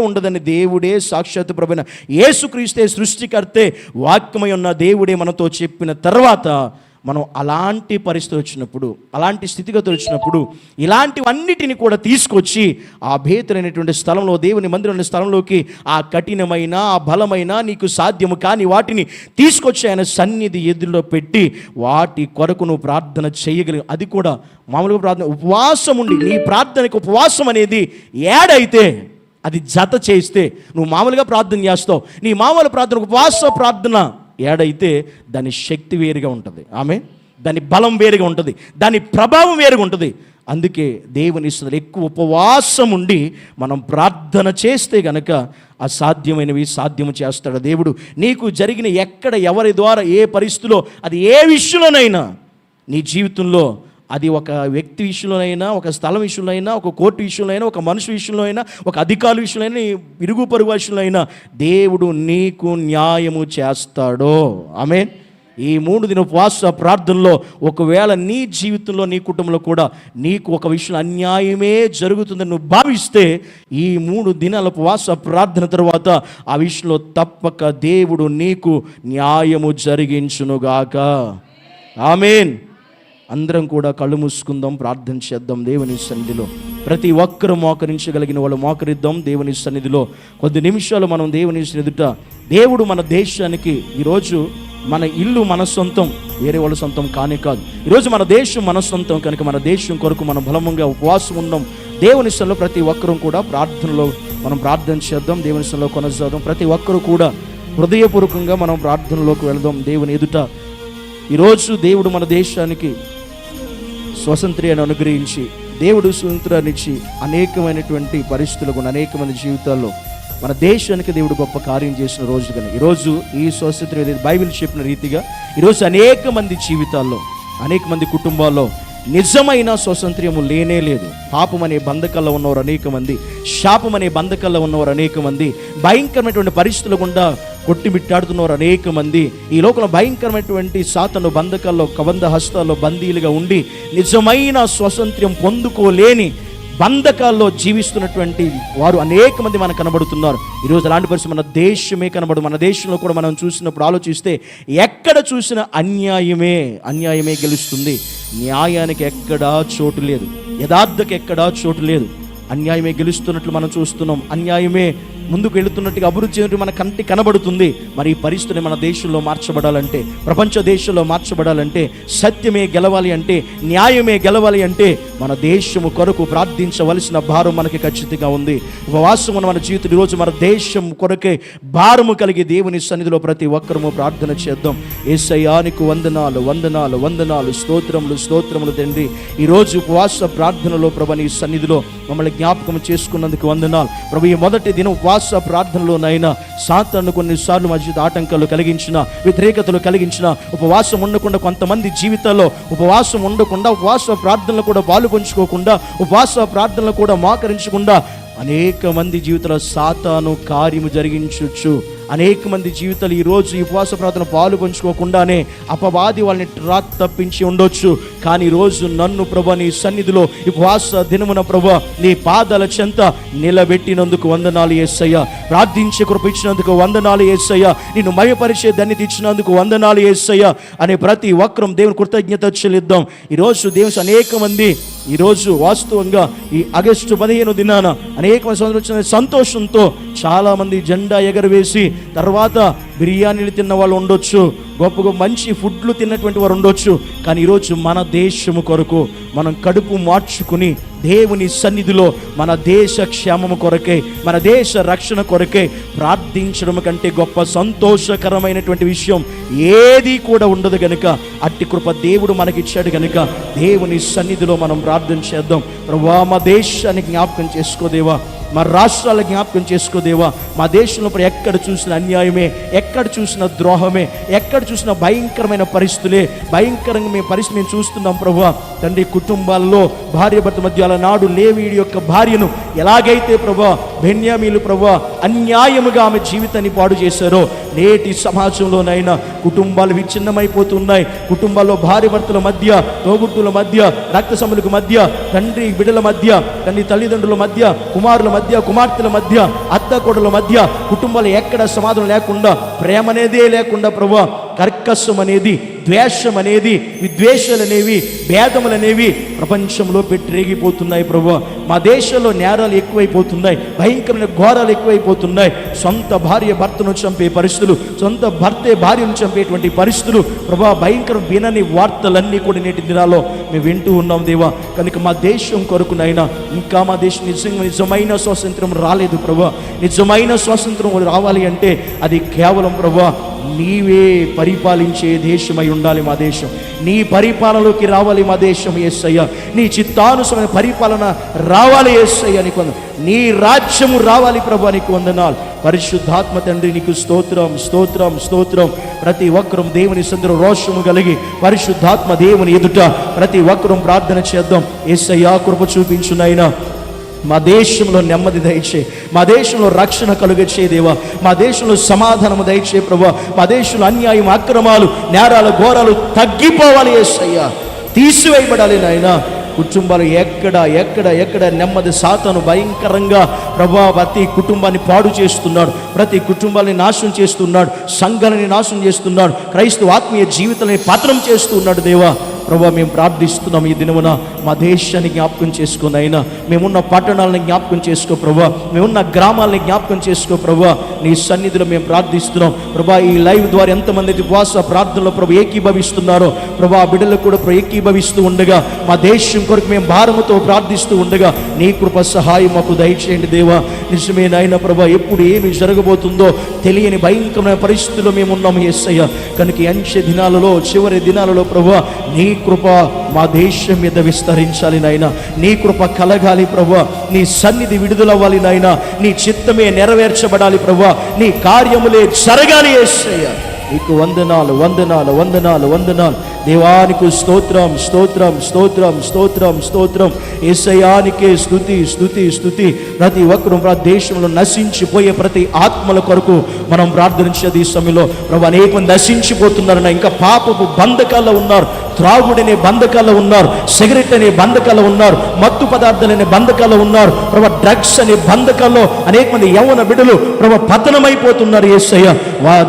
ఉండదని దేవుడే, సాక్షాత్తు ప్రభువైన యేసుక్రీస్తే, సృష్టికర్తే, వాక్యమై ఉన్న దేవుడే మనతో చెప్పిన తర్వాత మనం అలాంటి పరిస్థితి వచ్చినప్పుడు, అలాంటి స్థితిగతులు వచ్చినప్పుడు ఇలాంటివన్నిటిని కూడా తీసుకొచ్చి ఆ భేతులైనటువంటి స్థలంలో, దేవుని మందిరం స్థలంలోకి, ఆ కఠినమైన, ఆ బలమైన, నీకు సాధ్యము కాని వాటిని తీసుకొచ్చి ఆయన సన్నిధి ఎదురులో పెట్టి వాటి కొరకు నువ్వు ప్రార్థన చేయగలిగి, అది కూడా మామూలుగా ప్రార్థన, ఉపవాసం ఉండి, నీ ప్రార్థనకి ఉపవాసం అనేది ఏడైతే, అది జత చేస్తే, నువ్వు మామూలుగా ప్రార్థన చేస్తావు, నీ మామూలు ప్రార్థన ఉపవాస ప్రార్థన ఏడైతే దాని శక్తి వేరుగా ఉంటుంది. ఆమె దాని బలం వేరుగా ఉంటుంది, దాని ప్రభావం వేరుగా ఉంటుంది. అందుకే దేవుని ఇస్తున్నారు, ఎక్కువ ఉపవాసం ఉండి మనం ప్రార్థన చేస్తే గనక అసాధ్యమైనవి సాధ్యము చేస్తాడు దేవుడు. నీకు జరిగిన ఎక్కడ, ఎవరి ద్వారా, ఏ పరిస్థితిలో, అది ఏ విషయంలోనైనా నీ జీవితంలో, అది ఒక వ్యక్తి విషయంలోనైనా, ఒక స్థలం విషయంలో అయినా, ఒక కోర్టు విషయంలో అయినా, ఒక మనుషు విషయంలో అయినా, ఒక అధికారుల విషయంలో అయినా, ఇరుగు పొరుగు విషయంలో అయినా దేవుడు నీకు న్యాయము చేస్తాడో. ఆమేన్. ఈ 3 దిన ఉపవాస ప్రార్థనలో ఒకవేళ నీ జీవితంలో, నీ కుటుంబంలో కూడా నీకు ఒక విషయం అన్యాయమే జరుగుతుందని నువ్వు భావిస్తే, ఈ 3 దినాల ఉపవాస ప్రార్థన తర్వాత ఆ విషయంలో తప్పక దేవుడు నీకు న్యాయము జరిగించునుగాక. ఆమేన్. అందరం కూడా కళ్ళు మూసుకుందాం, ప్రార్థన చేద్దాం. దేవుని సన్నిధిలో ప్రతి ఒక్కరూ మోకరించగలిగిన వాళ్ళు మోకరిద్దాం. దేవుని సన్నిధిలో కొద్ది నిమిషాలు మనం దేవుని ఎదుట, దేవుడు మన దేశానికి, ఈరోజు మన ఇల్లు మన సొంతం, వేరే వాళ్ళ సొంతం కానే కాదు. ఈరోజు మన దేశం మన సొంతం కనుక మన దేశం కొరకు మనం బలంగా ఉపవాసం ఉన్నాం. దేవుని సన్నిధిలో ప్రతి ఒక్కరూ కూడా ప్రార్థనలో మనం ప్రార్థన చేద్దాం, దేవుని సన్నిధిలో కొనసాగుదాం. ప్రతి ఒక్కరూ కూడా హృదయపూర్వకంగా మనం ప్రార్థనలోకి వెళదాం. దేవుని ఎదుట ఈరోజు దేవుడు మన దేశానికి స్వతంత్రాన్ని అనుగ్రహించి, దేవుడు స్వతంత్రాన్ని ఇచ్చి అనేకమైనటువంటి పరిస్థితులకు, అనేక మంది జీవితాల్లో మన దేశానికి దేవుడు గొప్ప కార్యం చేసిన రోజు కనుక ఈరోజు ఈ స్వతంత్రం బైబిల్ చెప్పిన రీతిగా ఈరోజు అనేక మంది జీవితాల్లో, అనేక మంది కుటుంబాల్లో నిజమైన స్వతంత్రము లేనే లేదు. పాపం అనే బంధకాల్లో ఉన్నవారు అనేక మంది, శాపం అనే బంధకాల్లో ఉన్నవారు అనేక మంది, భయంకరమైనటువంటి పరిస్థితులు గుండా కొట్టిమిట్టాడుతున్నవారు అనేక మంది, ఈ లోకంలో భయంకరమైనటువంటి సాతాను బంధకాల్లో, కబంధ హస్తాల్లో బందీలుగా ఉండి నిజమైన స్వతంత్రం పొందుకోలేని బంధకాల్లో జీవిస్తున్నటువంటి వారు అనేక మంది మనకు కనబడుతున్నారు. ఈరోజు అలాంటి పరిస్థితి మన దేశమే కనబడు. మన దేశంలో కూడా మనం చూసినప్పుడు ఆలోచిస్తే ఎక్కడ చూసినా అన్యాయమే గెలుస్తుంది. న్యాయానికి ఎక్కడా చోటు లేదు, యథార్థకి ఎక్కడా చోటు లేదు. అన్యాయమే గెలుస్తున్నట్లు మనం చూస్తున్నాం. అన్యాయమే ముందుకు వెళుతున్నట్టుగా అభివృద్ధి చెందుతూ మన కంటి కనబడుతుంది. మరి ఈ పరిస్థితిని మన దేశంలో మార్చబడాలంటే, ప్రపంచ దేశంలో మార్చబడాలంటే, సత్యమే గెలవాలి అంటే, న్యాయమే గెలవాలి అంటే మన దేశము కొరకు ప్రార్థించవలసిన భారం మనకి ఖచ్చితంగా ఉంది. ఉపవాసం ఉన్న మన జీవితం ఈరోజు మన దేశం కొరకే భారము కలిగి దేవుని సన్నిధిలో ప్రతి ఒక్కరము ప్రార్థన చేద్దాం. యేసయ్యా నీకు వందనాలు, వందనాలు, వందనాలు, స్తోత్రములు తండ్రి. ఈరోజు ఉపవాస ప్రార్థనలో ప్రభు నీ సన్నిధిలో మమ్మల్ని జ్ఞాపకం చేసుకున్నందుకు వందనాలు ప్రభు. ఈ మొదటి దినం ఉపవాస ప్రార్థనలోనైనా సాతాను కొన్నిసార్లు మా జీవిత ఆటంకాలు కలిగించిన, వ్యతిరేకతలు కలిగించిన, ఉపవాసం ఉండకుండా కొంతమంది జీవితాల్లో ఉపవాసం ఉండకుండా, ఉపవాస ప్రార్థనలు కూడా పాలుపంచుకోకుండా, ఉపవాస ప్రార్థనలు కూడా మోకరించకుండా అనేక మంది జీవితాల్లో సాతాను కార్యము జరిగించవచ్చు. అనేక మంది జీవితాలు ఈరోజు ఈ ఉపవాస ప్రార్థన పాలు పంచుకోకుండానే అపవాది వాళ్ళని ట్రాక్ తప్పించి ఉండొచ్చు. కానీ ఈరోజు నన్ను ప్రభు నీ సన్నిధిలో ఉపవాస దినమున ప్రభు నీ పాదాల చెంత నిలబెట్టినందుకు వందనాలు యేసయ్య. ప్రార్థించే కృప ఇచ్చినందుకు వందనాలు యేసయ్య. నిన్ను మయపరిచే ధన్యత ఇచ్చినందుకు వందనాలు యేసయ్య అనే ప్రతి ఒక్కరం దేవుని కృతజ్ఞత చెల్లిద్దాం. ఈరోజు దేవుని అనేక మంది ఈరోజు వాస్తవంగా ఈ ఆగస్టు 15 దినాన అనేక మంది వచ్చిన సంతోషంతో చాలామంది జెండా ఎగరవేసి తర్వాత బిర్యానీలు తిన్న వాళ్ళు ఉండొచ్చు, గొప్ప మంచి ఫుడ్లు తిన్నటువంటి వారు ఉండొచ్చు. కానీ ఈరోజు మన దేశము కొరకు మనం కడుపు మార్చుకుని దేవుని సన్నిధిలో మన దేశ క్షేమము కొరకే, మన దేశ రక్షణ కొరకే ప్రార్థించడం కంటే గొప్ప సంతోషకరమైనటువంటి విషయం ఏది కూడా ఉండదు గనుక, అట్టి కృప దేవుడు మనకిచ్చాడు గనుక దేవుని సన్నిధిలో మనం ప్రార్థన చేద్దాం. ప్రభువా మా దేశాన్ని జ్ఞాపకం చేసుకోదేవా, మా రాష్ట్రాల జ్ఞాపకం చేసుకోదేవా. మా దేశంలో ఎక్కడ చూసిన అన్యాయమే, ఎక్కడ చూసిన ద్రోహమే, ఎక్కడ చూసిన భయంకరమైన పరిస్థితులే, భయంకరంగా మేము పరిస్థితి మేము చూస్తున్నాం ప్రభువా. తండ్రి కుటుంబాల్లో భార్య భర్త మధ్య నాడు లేవీయుడి యొక్క భార్యను ఎలాగైతే ప్రభువా బెన్యామీలు ప్రభువా అన్యాయముగా ఆమె జీవితాన్ని పాడు చేశారో, నేటి సమాజంలోనైనా కుటుంబాలు విచ్ఛిన్నమైపోతున్నాయి. కుటుంబాల్లో భార్య భర్తల మధ్య, తోబుట్టుల మధ్య, రక్త సంబంధుల మధ్య, తండ్రి బిడ్డల మధ్య, తండ్రి తల్లిదండ్రుల మధ్య, కుమారుల మధ్య, కుమార్తెల మధ్య, అత్త కోడల మధ్య కుటుంబాలు ఎక్కడ సమాధానం లేకుండా, ప్రేమ అనేదే లేకుండా ప్రభువా కర్కశం అనేది ద్వేషం అనేది, విద్వేషాలు అనేవి, భేదములు అనేవి ప్రపంచంలో పెట్టిరేగిపోతున్నాయి ప్రభువా. మా దేశంలో నేరాలు ఎక్కువైపోతున్నాయి, భయంకరమైన ఘోరాలు ఎక్కువైపోతున్నాయి. సొంత భార్య భర్తను చంపే పరిస్థితులు, సొంత భర్తే భార్యను చంపేటువంటి పరిస్థితులు ప్రభా, భయంకర వినని వార్తలన్నీ కూడా నేటి దినాల్లో మేము వింటూ ఉన్నాం దేవా. కనుక మా దేశం కొరకునైనా ఇంకా మా దేశం నిజమైన స్వాతంత్రం రాలేదు ప్రభా. నిజమైన స్వాతంత్రం రావాలి అంటే అది కేవలం ప్రభా నీవే పరిపాలించే దేశమై ఉండాలి మా దేశం. నీ పరిపాలనలోకి రావాలి మా దేశం యేసయ్య. నీ చిత్తానుసరమైన పరిపాలన రావాలి యేసయ్య. నీకు నీ రాజ్యము రావాలి ప్రభా. నీకు వందనాలు. పరిశుద్ధాత్మ తండ్రి నీకు స్తోత్రం, స్తోత్రం, స్తోత్రం. ప్రతి ఒక్కరూ దేవుని సందులో రోషము కలిగి పరిశుద్ధాత్మ దేవుని ఎదుట ప్రతి ఒక్కరూ ప్రార్థన చేద్దాం. యేసయ్య కృప చూపించునైనా మా దేశంలో నెమ్మది దయచే, మా దేశంలో రక్షణ కలుగచే దేవా. మా దేశంలో సమాధానము దయచే ప్రభా. మా దేశంలో అన్యాయం, అక్రమాలు, నేరాలు, ఘోరాలు తగ్గిపోవాలి యేసయ్యా, తీసివేయబడాలి నాయన. కుటుంబాలు ఎక్కడ ఎక్కడ ఎక్కడ నెమ్మది, సాతాను భయంకరంగా ప్రభా ప్రతి కుటుంబాన్ని పాడు చేస్తున్నాడు, ప్రతి కుటుంబాన్ని నాశనం చేస్తున్నాడు, సంఘాలని నాశనం చేస్తున్నాడు, క్రైస్తవ ఆత్మీయ జీవితాన్ని పతనం చేస్తున్నాడు దేవా. ప్రభా మేము ప్రార్థిస్తున్నాం ఈ దినమున మా దేశాన్ని జ్ఞాపకం చేసుకుని అయినా, మేమున్న పట్టణాలని జ్ఞాపకం చేసుకో ప్రభా, మేమున్న గ్రామాలని జ్ఞాపకం చేసుకో ప్రభా. నీ సన్నిధిలో మేము ప్రార్థిస్తున్నాం ప్రభా. ఈ లైవ్ ద్వారా ఎంతమంది ఉపవాస ప్రార్థనలో ప్రభు ఏకీభవిస్తున్నారో ప్రభా, బిడ్డలు కూడా ఏకీభవిస్తూ ఉండగా మా దేశం కొరకు మేము భారముతో ప్రార్థిస్తూ ఉండగా నీ కృప సహాయం మాకు దయచేయండి దేవా. నిజమే నాయన ప్రభా, ఎప్పుడు ఏమి జరగబోతుందో తెలియని భయంకరమైన పరిస్థితుల్లో మేము ఉన్నాము యేసయ్య. కనుక అంచె దినాలలో, చివరి దినాలలో ప్రభా నీ కృప మా దేశం మీద విస్తరించాలి నాయన. నీ కృప కలగాలి ప్రభా. నీ సన్నిధి విడుదలవ్వాలి నాయన. నీ చిత్తమే నెరవేర్చబడాలి ప్రభా. నీ కార్యములే జరగాలి యేసయ్య. నీకు వందనాలు, వందనాలు, వందనాలు, వందనాలు దేవానికి స్తోత్రం, స్తోత్రం, స్తోత్రం, స్తోత్రం, స్తోత్రం. యేసయ్యానికే స్తుతి, స్తుతి, స్తుతి. ప్రతి ఒక్కరూ దేశంలో నశించిపోయే ప్రతి ఆత్మల కొరకు మనం ప్రార్థించేది ఈ సమయంలో ప్రభు. అనేక మంది నశించిపోతున్నారన్న, ఇంకా పాపపు బంధకాల్లో ఉన్నారు, త్రాగుడనే బంధకాల్లో ఉన్నారు, సిగరెట్ అనే బంధకాల్లో ఉన్నారు, మత్తు పదార్థాలనే బంధకాల్లో ఉన్నారు ప్రభు, డ్రగ్స్ అనే బంధకాల్లో అనేక మంది యవ్వన బిడ్డలు ప్రభు పతనమైపోతున్నారు యేసయ్య.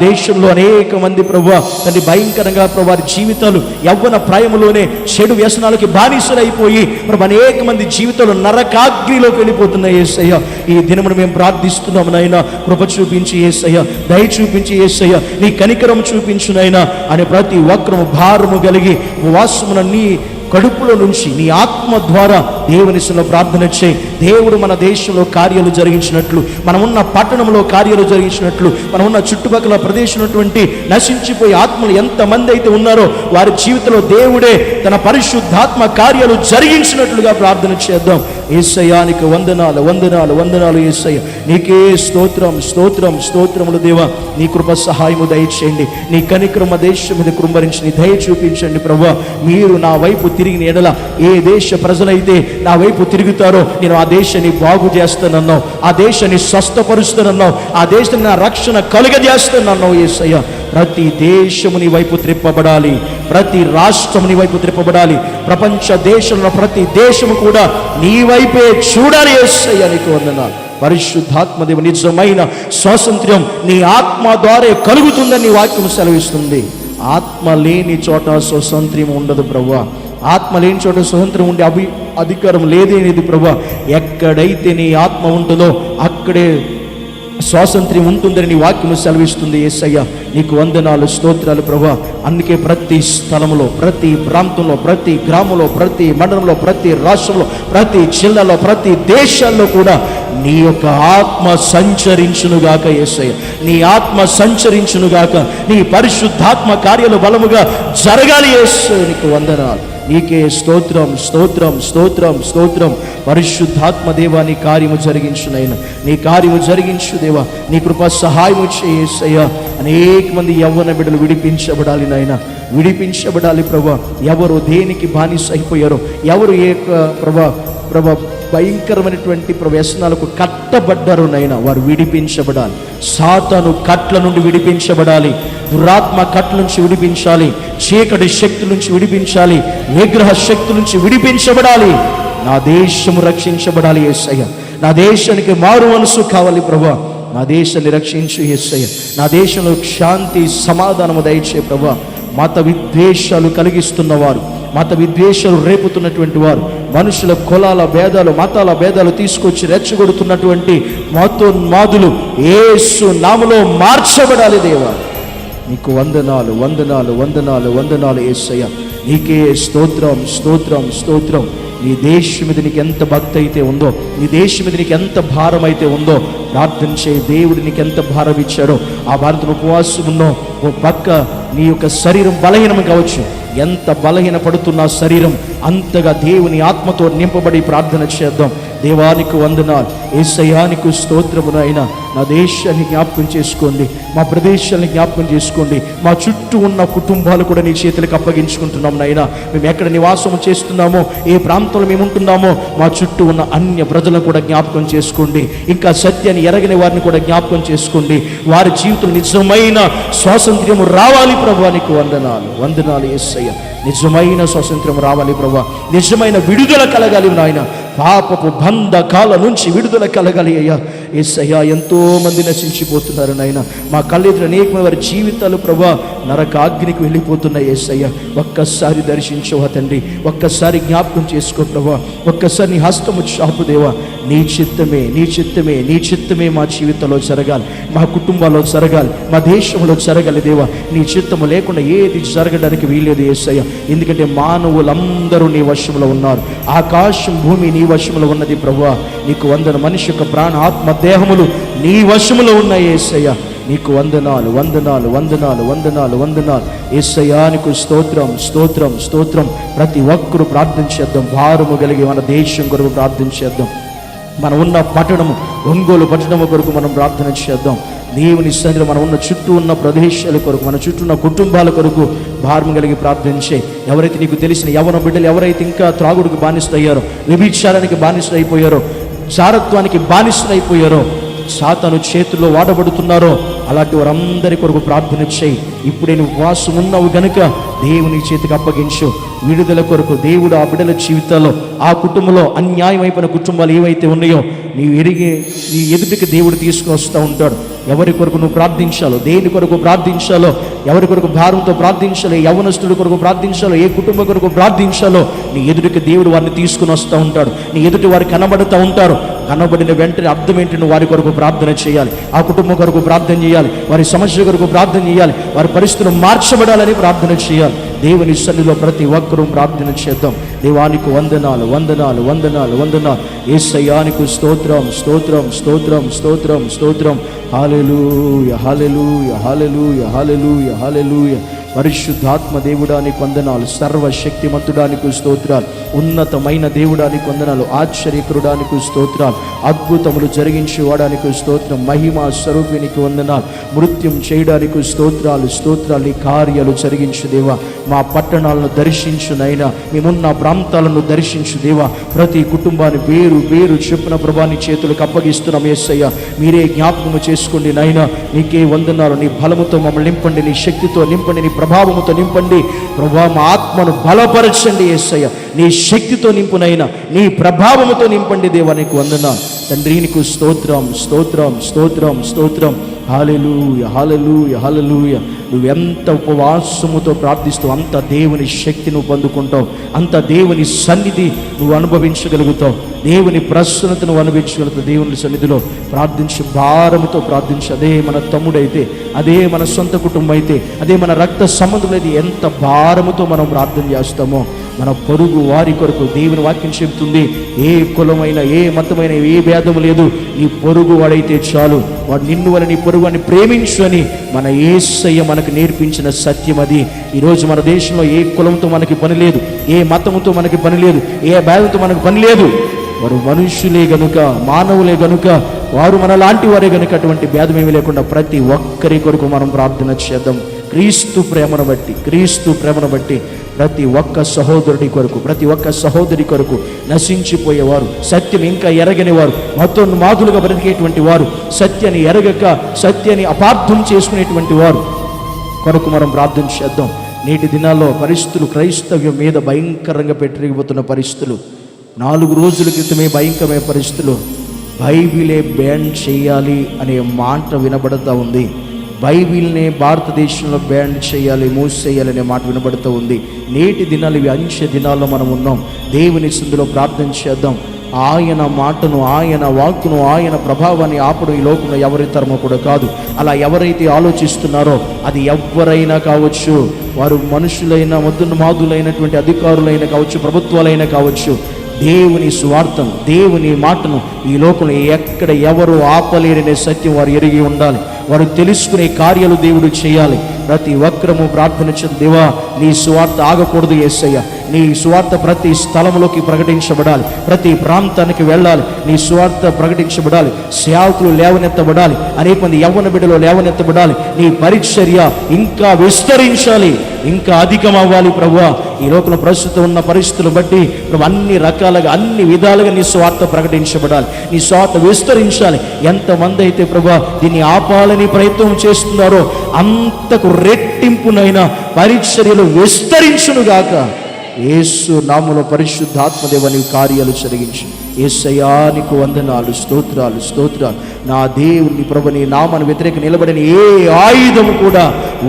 దేశంలో అనేక మంది ప్రభు తండ్రి భయంకరంగా ప్రభు వారి జీవితాలు యవ్వన ప్రాయములోనే చెడు వ్యసనాలకి బానిసలైపోయి ప్రభు అనేక మంది జీవితాలు నరకాగ్నిలోకి వెళ్ళిపోతున్నాయి యేసయ్య. ఈ దినమును మేము ప్రార్థిస్తున్నాము నాయన, కృప చూపించి యేసయ్య, దయ చూపించి యేసయ్య, నీ కనికరం చూపించు నాయన అని ప్రతి ఒక్కరము భారము కలిగి వాసమున నీ కడుపులో నుంచి నీ ఆత్మ ద్వారా దేవుని సన్నిధిలో ప్రార్థన చేయి. దేవుడు మన దేశంలో కార్యాలు జరిగించినట్లు, మనమున్న పట్టణంలో కార్యాలు జరిగించినట్లు, మనమున్న చుట్టుపక్కల ప్రదేశమైనటువంటి నశించిపోయే ఆత్మలు ఎంతమంది అయితే ఉన్నారో వారి జీవితంలో దేవుడే తన పరిశుద్ధాత్మ కార్యాలు జరిగించినట్లుగా ప్రార్థన చేద్దాం. యేసయ్యానికి వందనాలు, వందనాలు, వందనాలు యేసయ్య. నీకే స్తోత్రం, స్తోత్రం, స్తోత్రములు దేవా. నీ కృప సహాయము దయచేయండి. నీ కనికరమ దేశం మీద కృంభరించి నీ దయ చూపించండి ప్రభువా. మీరు నా వైపు తిరిగిన ఎడల ఏ దేశ ప్రజలైతే నా వైపు తిరుగుతారో నేను ఆ దేశాన్ని బాగు చేస్తానన్నావు, ఆ దేశాన్ని స్వస్థపరుస్తానన్నావు, ఆ దేశాన్ని నా రక్షణ కలుగజేస్తానన్నావు యేసయ్య. ప్రతి దేశము నీ వైపు త్రిప్పబడాలి, ప్రతి రాష్ట్రము నీ వైపు త్రిప్పబడాలి, ప్రపంచ దేశంలో ప్రతి దేశము కూడా నీ వైపే చూడాలి యేసయ్య. నీకు వందనాలు. పరిశుద్ధాత్మదేవ నిజమైన స్వాతంత్ర్యం నీ ఆత్మ ద్వారా కలుగుతుందని నీ వాక్యం సెలవిస్తుంది. ఆత్మ లేని చోట స్వాతంత్ర్యం ఉండదు ప్రభువా. ఆత్మ లేని చోట స్వతంత్రం ఉండే అధికారం లేదేనిది ప్రభువా. ఎక్కడైతే నీ ఆత్మ ఉంటుందో అక్కడే స్వాతంత్ర్యం ఉంటుందని నీ వాక్యము సెలవిస్తుంది యేసయ్య. నీకు వందనాలు, స్తోత్రాలు ప్రభువా. అందుకే ప్రతి స్థలంలో, ప్రతి ప్రాంతంలో, ప్రతి గ్రామంలో, ప్రతి మండలంలో, ప్రతి రాష్ట్రంలో, ప్రతి జిల్లాలో, ప్రతి దేశాల్లో కూడా నీ యొక్క ఆత్మ సంచరించునుగాక యేసయ్య. నీ ఆత్మ సంచరించునుగాక. నీ పరిశుద్ధాత్మ కార్యాలు బలముగా జరగాలి యేసయ్య. నీకు వందనాలు. నీకే స్తోత్రం, స్తోత్రం, స్తోత్రం, స్తోత్రం. పరిశుద్ధాత్మ దేవా నీ కార్యము జరిగించునైనా, నీ కార్యము జరిగించు దేవా. నీ కృప సహాయము చేయేసయ్యా. అనేక మంది యవ్వన బిడ్డలు విడిపించబడాలి నాయన, విడిపించబడాలి ప్రభా. ఎవరు దేనికి బానిస అయిపోయారో, ఎవరు ఏ ప్రభా భయంకరమైనటువంటి వ్యసనాలకు కట్టబడ్డారు నైనా వారు విడిపించబడాలి. సాతాను కట్ల నుండి విడిపించబడాలి, దురాత్మ కట్ల నుంచి విడిపించాలి, చీకటి శక్తుల నుంచి విడిపించాలి, విగ్రహ శక్తుల నుంచి విడిపించబడాలి. నా దేశము రక్షించబడాలి యేసయ్య. నా దేశానికి మారు మనసు కావాలి ప్రభా. నా దేశాన్ని రక్షించు యేసయ్య. నా దేశంలో శాంతి సమాధానము దయచే ప్రభా. మత విద్వేషాలు కలిగిస్తున్నవారు, మత విద్వేషాలు రేపుతున్నటువంటి వారు, మనుషుల కులాల భేదాలు, మతాల భేదాలు తీసుకొచ్చి రెచ్చగొడుతున్నటువంటి మతోన్మాదులు యేసు నామములో మార్చబడాలి. దేవా నీకు వందనాలు, వందనాలు, వందనాలు, వందనాలు యేసయ్య. నీకే స్తోత్రం, స్తోత్రం, స్తోత్రం. నీ దేశం మీద నీకు ఎంత భక్తి అయితే ఉందో, నీ దేశం మీద నీకు ఎంత భారం అయితే ఉందో ప్రార్థన చేయి. దేవుడు నీకు ఎంత భారం ఇచ్చాడో ఆ భారతను ఉపవాసం ఉన్నో. ఓ పక్క నీ యొక్క శరీరం బలహీనం కావచ్చు, ఎంత బలహీన పడుతున్న శరీరం అంతగా దేవుని ఆత్మతో నింపబడి ప్రార్థన చేద్దాం. దేవానికి వందనాలు, యేసయ్యానికి స్తోత్రమునైనా. నా దేశాన్ని జ్ఞాపకం చేసుకోండి, మా ప్రదేశాన్ని జ్ఞాపకం చేసుకోండి, మా చుట్టూ ఉన్న కుటుంబాలు కూడా నీ చేతులకు అప్పగించుకుంటున్నాం నైనా. మేము ఎక్కడ నివాసం చేస్తున్నామో, ఏ ప్రాంతంలో మేము ఉంటున్నామో మా చుట్టూ ఉన్న అన్య ప్రజలను కూడా జ్ఞాపకం చేసుకోండి. ఇంకా సత్యాన్ని ఎరగని వారిని కూడా జ్ఞాపకం చేసుకోండి. వారి జీవితంలో నిజమైన స్వాతంత్ర్యము రావాలి ప్రభువా. నీకు వందనాలు, వందనాలు యేసయ్య. నిజమైన స్వాతంత్ర్యం రావాలి ప్రభువా, నిజమైన విడుదల కలగాలి నాయన. పాపపు బంధకాల నుంచి విడుదల కలగాలి అయ్యా. యేసయ్యా ఎంతో మంది నశించిపోతున్నారు నాయన. మా కళ్ళెదురు అనేకమైన వారి జీవితాలు ప్రభా నరకాగ్నికి వెళ్ళిపోతున్నాయి. యేసయ్యా ఒక్కసారి దర్శించవా తండ్రి, ఒక్కసారి జ్ఞాపకం చేసుకో ప్రభా, ఒక్కసారి నీ హస్తము చాపు దేవా. నీ చిత్తమే, నీ చిత్తమే, నీ చిత్తమే మా జీవితంలో జరగాలి, మా కుటుంబాల్లో జరగాలి, మా దేశంలో జరగాలి దేవా. నీ చిత్తము లేకుండా ఏది జరగడానికి వీల్లేదు యేసయ్యా. ఎందుకంటే మానవులందరూ నీ వశంలో ఉన్నారు, ఆకాశం భూమి నీ వశంలో ఉన్నది ప్రభువా. నీకు వందన. మనిషి యొక్క ప్రాణ ఆత్మ దేహములు నీ వశములో ఉన్నాయి యేసయ్యా. నీకు వందనాలు, వందనాలు, వందనాలు, వందనాలు, వందనాలు యేసయ్యా. నీకు స్తోత్రం, స్తోత్రం, స్తోత్రం. ప్రతి ఒక్కరూ ప్రార్థన చేద్దాం, భారము కలిగి మన దేశం కొరకు ప్రార్థన చేద్దాం. మనం ఉన్న పట్టణము ఒంగోలు పట్టణము కొరకు మనం ప్రార్థన చేద్దాం. దేవుని సన్నిధిలో మనం ఉన్న చుట్టూ ఉన్న ప్రదేశాల కొరకు, మన చుట్టూ ఉన్న కుటుంబాల కొరకు భారం కలిగి ప్రార్థించే. ఎవరైతే నీకు తెలిసిన యవ్వన బిడ్డలు ఎవరైతే ఇంకా త్రాగుడికి బానిసలయ్యారో, వ్యభిచారానికి బానిసలైపోయారో, జారత్వానికి బానిసలైపోయారో, సాతాను చేతుల్లో వాడబడుతున్నారో అలాంటి వారందరి కొరకు ప్రార్థన చేయి. ఇప్పుడే నువ్వు ఉపవాసం ఉన్నావు గనుక దేవుని చేతికి అప్పగించు. విడుదల కొరకు దేవుడు ఆ బిడ్డల జీవితాల్లో, ఆ కుటుంబంలో అన్యాయం అయిపోయిన కుటుంబాలు ఏవైతే ఉన్నాయో నీవు ఎరిగి నీ ఎదుటికి దేవుడు తీసుకుని వస్తూ ఉంటాడు. ఎవరి కొరకు నువ్వు ప్రార్థించాలో, దేని కొరకు ప్రార్థించాలో, ఎవరి కొరకు భారంతో ప్రార్థించాలో, యవ్వనస్తుడి కొరకు ప్రార్థించాలో, ఏ కుటుంబం కొరకు ప్రార్థించాలో నీ ఎదుటికి దేవుడు వారిని తీసుకుని వస్తూ ఉంటాడు. నీ ఎదుటి వారు కనబడుతూ ఉంటారు. కనబడిన వెంటనే అర్థం ఏంటి? నువ్వు వారి కొరకు ప్రార్థన చేయాలి, ఆ కుటుంబం కొరకు ప్రార్థన చేయాలి, వారి సమస్య కొరకు ప్రార్థన చేయాలి, వారి పరిస్థితులు మార్చబడాలని ప్రార్థన చేయాలి. దేవుని సన్నిధిలో ప్రతి ఒక్కరూ ప్రార్థన చేద్దాం. దేవానికి వందనాలు, వందనాలు, వందనాలు, వందనాలు యేసయ్యానికి స్తోత్రం, స్తోత్రం, స్తోత్రం, స్తోత్రం, స్తోత్రం. హల్లెలూయా, హల్లెలూయా, హల్లెలూయా, హల్లెలూయా, హల్లెలూయా. పరిశుద్ధాత్మ దేవుడానికి వందనాలు, సర్వశక్తిమంతుడానికి స్తోత్రాలు, ఉన్నతమైన దేవుడానికి వందనాలు, ఆశ్చర్యకరుడానికి స్తోత్రాలు, అద్భుతములు జరిగించేవాడానికి స్తోత్రం, మహిమ స్వరూపినికి వందనాలు, మృత్యం చేయడానికి స్తోత్రాలు, స్తోత్రాలు. నీ కార్యాలు జరిగించు దేవా. మా పట్టణాలను దర్శించు నైనా, మేమున్న ప్రాంతాలను దర్శించు దేవా. ప్రతి కుటుంబాన్ని వేరు వేరు చెప్పిన ప్రభాని చేతులకు అప్పగిస్తున్నాం యేసయ్య. మీరే జ్ఞాపకము చేసుకోండి నైనా. నీకే వందనాలు. నీ బలముతో మమ్మల్ని నింపండి, నీ శక్తితో నింపండి, నీ ప్రభావముతో నింపండి ప్రభా. మా ఆత్మను బలపరచండి యేసయ్య. నీ శక్తితో నింపునైనా, నీ ప్రభావముతో నింపండి దేవా. నీకు వందనాలు తండ్రి. నీకు స్తోత్రం, స్తోత్రం, స్తోత్రం, స్తోత్రం. హల్లెలూయా, హల్లెలూయా, హల్లెలూయా. నువ్వెంత ఉపవాసముతో ప్రార్థిస్తూ అంత దేవుని శక్తి నువ్వు పొందుకుంటావు, అంత దేవుని సన్నిధి నువ్వు అనుభవించగలుగుతావు, దేవుని ప్రసన్నత నువ్వు అనుభవించగలుగుతావు. దేవుని సన్నిధిలో ప్రార్థించి, భారముతో ప్రార్థించి. అదే మన తమ్ముడైతే, అదే మన సొంత కుటుంబం అయితే, అదే మన రక్త సంబంధం అయితే ఎంత భారముతో మనం ప్రార్థన చేస్తామో మన పొరుగు వారి కొరకు దేవుని వాక్యం చెబుతుంది. ఏ కులమైన, ఏ మతమైన, ఏ భేదము లేదు. నీ పొరుగు వాడైతే చాలు, వాడు నిన్ను వల్ల నీ పొరుగు అని ప్రేమించు అని మన యేసయ్య మనకు నేర్పించిన సత్యం అది. ఈరోజు మన దేశంలో ఏ కులంతో మనకి పని లేదు, ఏ మతముతో మనకి పని లేదు, ఏ భేదంతో మనకు పని లేదు. వారు మనుషులే గనుక, మానవులే గనుక, వారు మనలాంటి వారే గనుక అటువంటి భేదమేమీ లేకుండా ప్రతి ఒక్కరి కొరకు మనం ప్రార్థన చేద్దాం. క్రీస్తు ప్రేమను బట్టి, క్రీస్తు ప్రేమను బట్టి ప్రతి ఒక్క సహోదరుడి కొరకు, ప్రతి ఒక్క సహోదరి కొరకు, నశించిపోయేవారు, సత్యం ఇంకా ఎరగని వారు, మతోన్మాదులుగా బ్రతికేటువంటి వారు, సత్యాన్ని ఎరగక సత్యాన్ని అపార్థం చేసుకునేటువంటి వారు కొరకు మనం ప్రార్థన చేద్దాం. నేటి దినాల్లో పరిస్థితులు, క్రైస్తవ్యం మీద భయంకరంగా పెరిగిపోతున్న పరిస్థితులు, 4 రోజుల క్రితమే భయంకరమైన పరిస్థితులు. బైబిలే బ్యాన్ చేయాలి అనే మాట వినబడతా ఉంది. బైబిల్ని భారతదేశంలో బ్యాన్ చేయాలి, మూసేయాలనే మాట వినబడుతూ ఉంది. నేటి దినాలు ఇవి అంచె దినాల్లో మనం ఉన్నాం. దేవుని సందులో ప్రార్థన చేద్దాం. ఆయన మాటను, ఆయన వాక్కును, ఆయన ప్రభావాన్ని ఆపడం ఈ లోకంలో ఎవరి తరమో కూడా కాదు. అలా ఎవరైతే ఆలోచిస్తున్నారో అది ఎవరైనా కావచ్చు, వారు మనుషులైన మాదులైనటువంటి అధికారులైనా కావచ్చు, ప్రభుత్వాలైనా కావచ్చు, దేవుని స్వార్థం, దేవుని మాటను ఈ లోకంలో ఎక్కడ ఎవరు ఆపలేరనే సత్యం వారు ఎరిగి ఉండాలి. వారు తెలుసుకునే కార్యాలు దేవుడు చేయాలి. ప్రతి ఒక్కరము ప్రార్థన చేద్దాం. దేవా, నీ సువార్త ఆగకూడదు యేసయ్య. నీ సువార్త ప్రతి స్థలంలోకి ప్రకటించబడాలి, ప్రతి ప్రాంతానికి వెళ్ళాలి. నీ సువార్త ప్రకటించబడాలి, సేవకులు లేవనెత్తబడాలి, అనేక మంది యవ్వన బిడ్డలు లేవనెత్తబడాలి. నీ పరిచర్య ఇంకా విస్తరించాలి, ఇంకా అధికం అవ్వాలి ప్రభువా. ఈ లోకంలో ప్రస్తుతం ఉన్న పరిస్థితులను బట్టి ప్రభు అన్ని రకాలుగా, అన్ని విధాలుగా నీ స్వార్థ ప్రకటించబడాలి, నీ స్వార్థ విస్తరించాలి. ఎంతమంది అయితే ప్రభు దీన్ని ఆపాలని ప్రయత్నం చేస్తున్నారో అంతకు రెట్టింపునైనా పరిచర్యలు విస్తరించునుగాక. యేసు నామములో పరిశుద్ధాత్మదేవ నీ కార్యాలు జరిగించు. యేసయ్యా నీకు వందనాలు, స్తోత్రాలు, స్తోత్రాలు. నా దేవుని ప్రభు నీ నామాన్ని వ్యతిరేక నిలబడిన ఏ ఆయుధము కూడా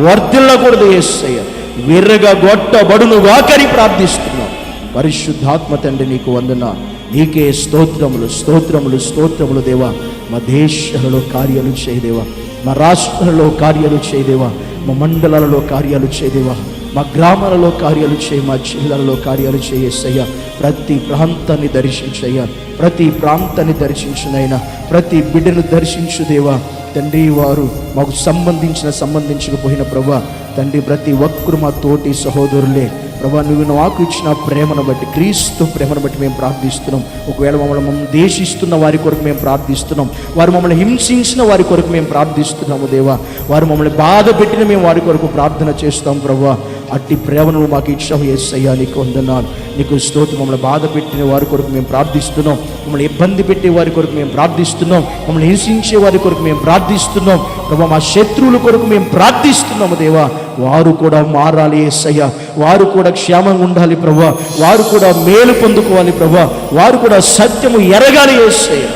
వర్ధిల్లకూడదు యేసయ్య, విర్రగా గొట్టబడును గాకని ప్రార్థిస్తున్నాం. పరిశుద్ధాత్మ తండ్రి నీకు వందనాలు, నీకే స్తోత్రములు, స్తోత్రములు, స్తోత్రములు దేవా. మా దేశాలలో కార్యాలు చేయదేవా, మా రాష్ట్రాలలో కార్యాలు చేయదేవా, మా మండలాలలో కార్యాలు చేయదేవా, మా గ్రామాలలో కార్యాలు చేయి, మా జిల్లాలలో కార్యాలు చేయేసయ్యా. ప్రతి ప్రాంతాన్ని దర్శించయ్యా, ప్రతి ప్రాంతాన్ని దర్శించునైనా, ప్రతి బిడ్డను దర్శించు దేవా. తండ్రి, వారు మాకు సంబంధించకపోయిన ప్రభా తండ్రి, ప్రతి ఒక్కరు మా తోటి సహోదరులే ప్రభా. నువ్వు నాకు ఇచ్చిన ప్రేమను బట్టి, క్రీస్తు ప్రేమను బట్టి మేము ప్రార్థిస్తున్నాం. ఒకవేళ మమ్మల్ని దేశిస్తున్న వారి కొరకు మేము ప్రార్థిస్తున్నాం, వారు మమ్మల్ని హింసించిన వారి కొరకు మేము ప్రార్థిస్తున్నాము దేవా. వారు మమ్మల్ని బాధ పెట్టిన మేము వారి కొరకు ప్రార్థన చేస్తాం ప్రభా. అట్టి ప్రేమను మాకు ఇచ్చావు యేసయ్యా, నీకు వందనాలు, నీకు స్తోత్రం. మమ్మల్ని బాధ పెట్టిన వారి కొరకు మేము ప్రార్థిస్తున్నాం, మమ్మల్ని ఇబ్బంది పెట్టే వారి కొరకు మేము ప్రార్థిస్తున్నాం, మమ్మల్ని హింసించే వారి కొరకు మేము ప్రార్థిస్తున్నాం ప్రభా. మా శత్రువుల కొరకు మేము ప్రార్థిస్తున్నాము దేవా. వారు కూడా మారాలి యేసయ్యా, వారు కూడా క్షేమంగా ఉండాలి ప్రభా, వారు కూడా మేలు పొందుకోవాలి ప్రభా, వారు కూడా సత్యము ఎరగాలి యేసయ్యా.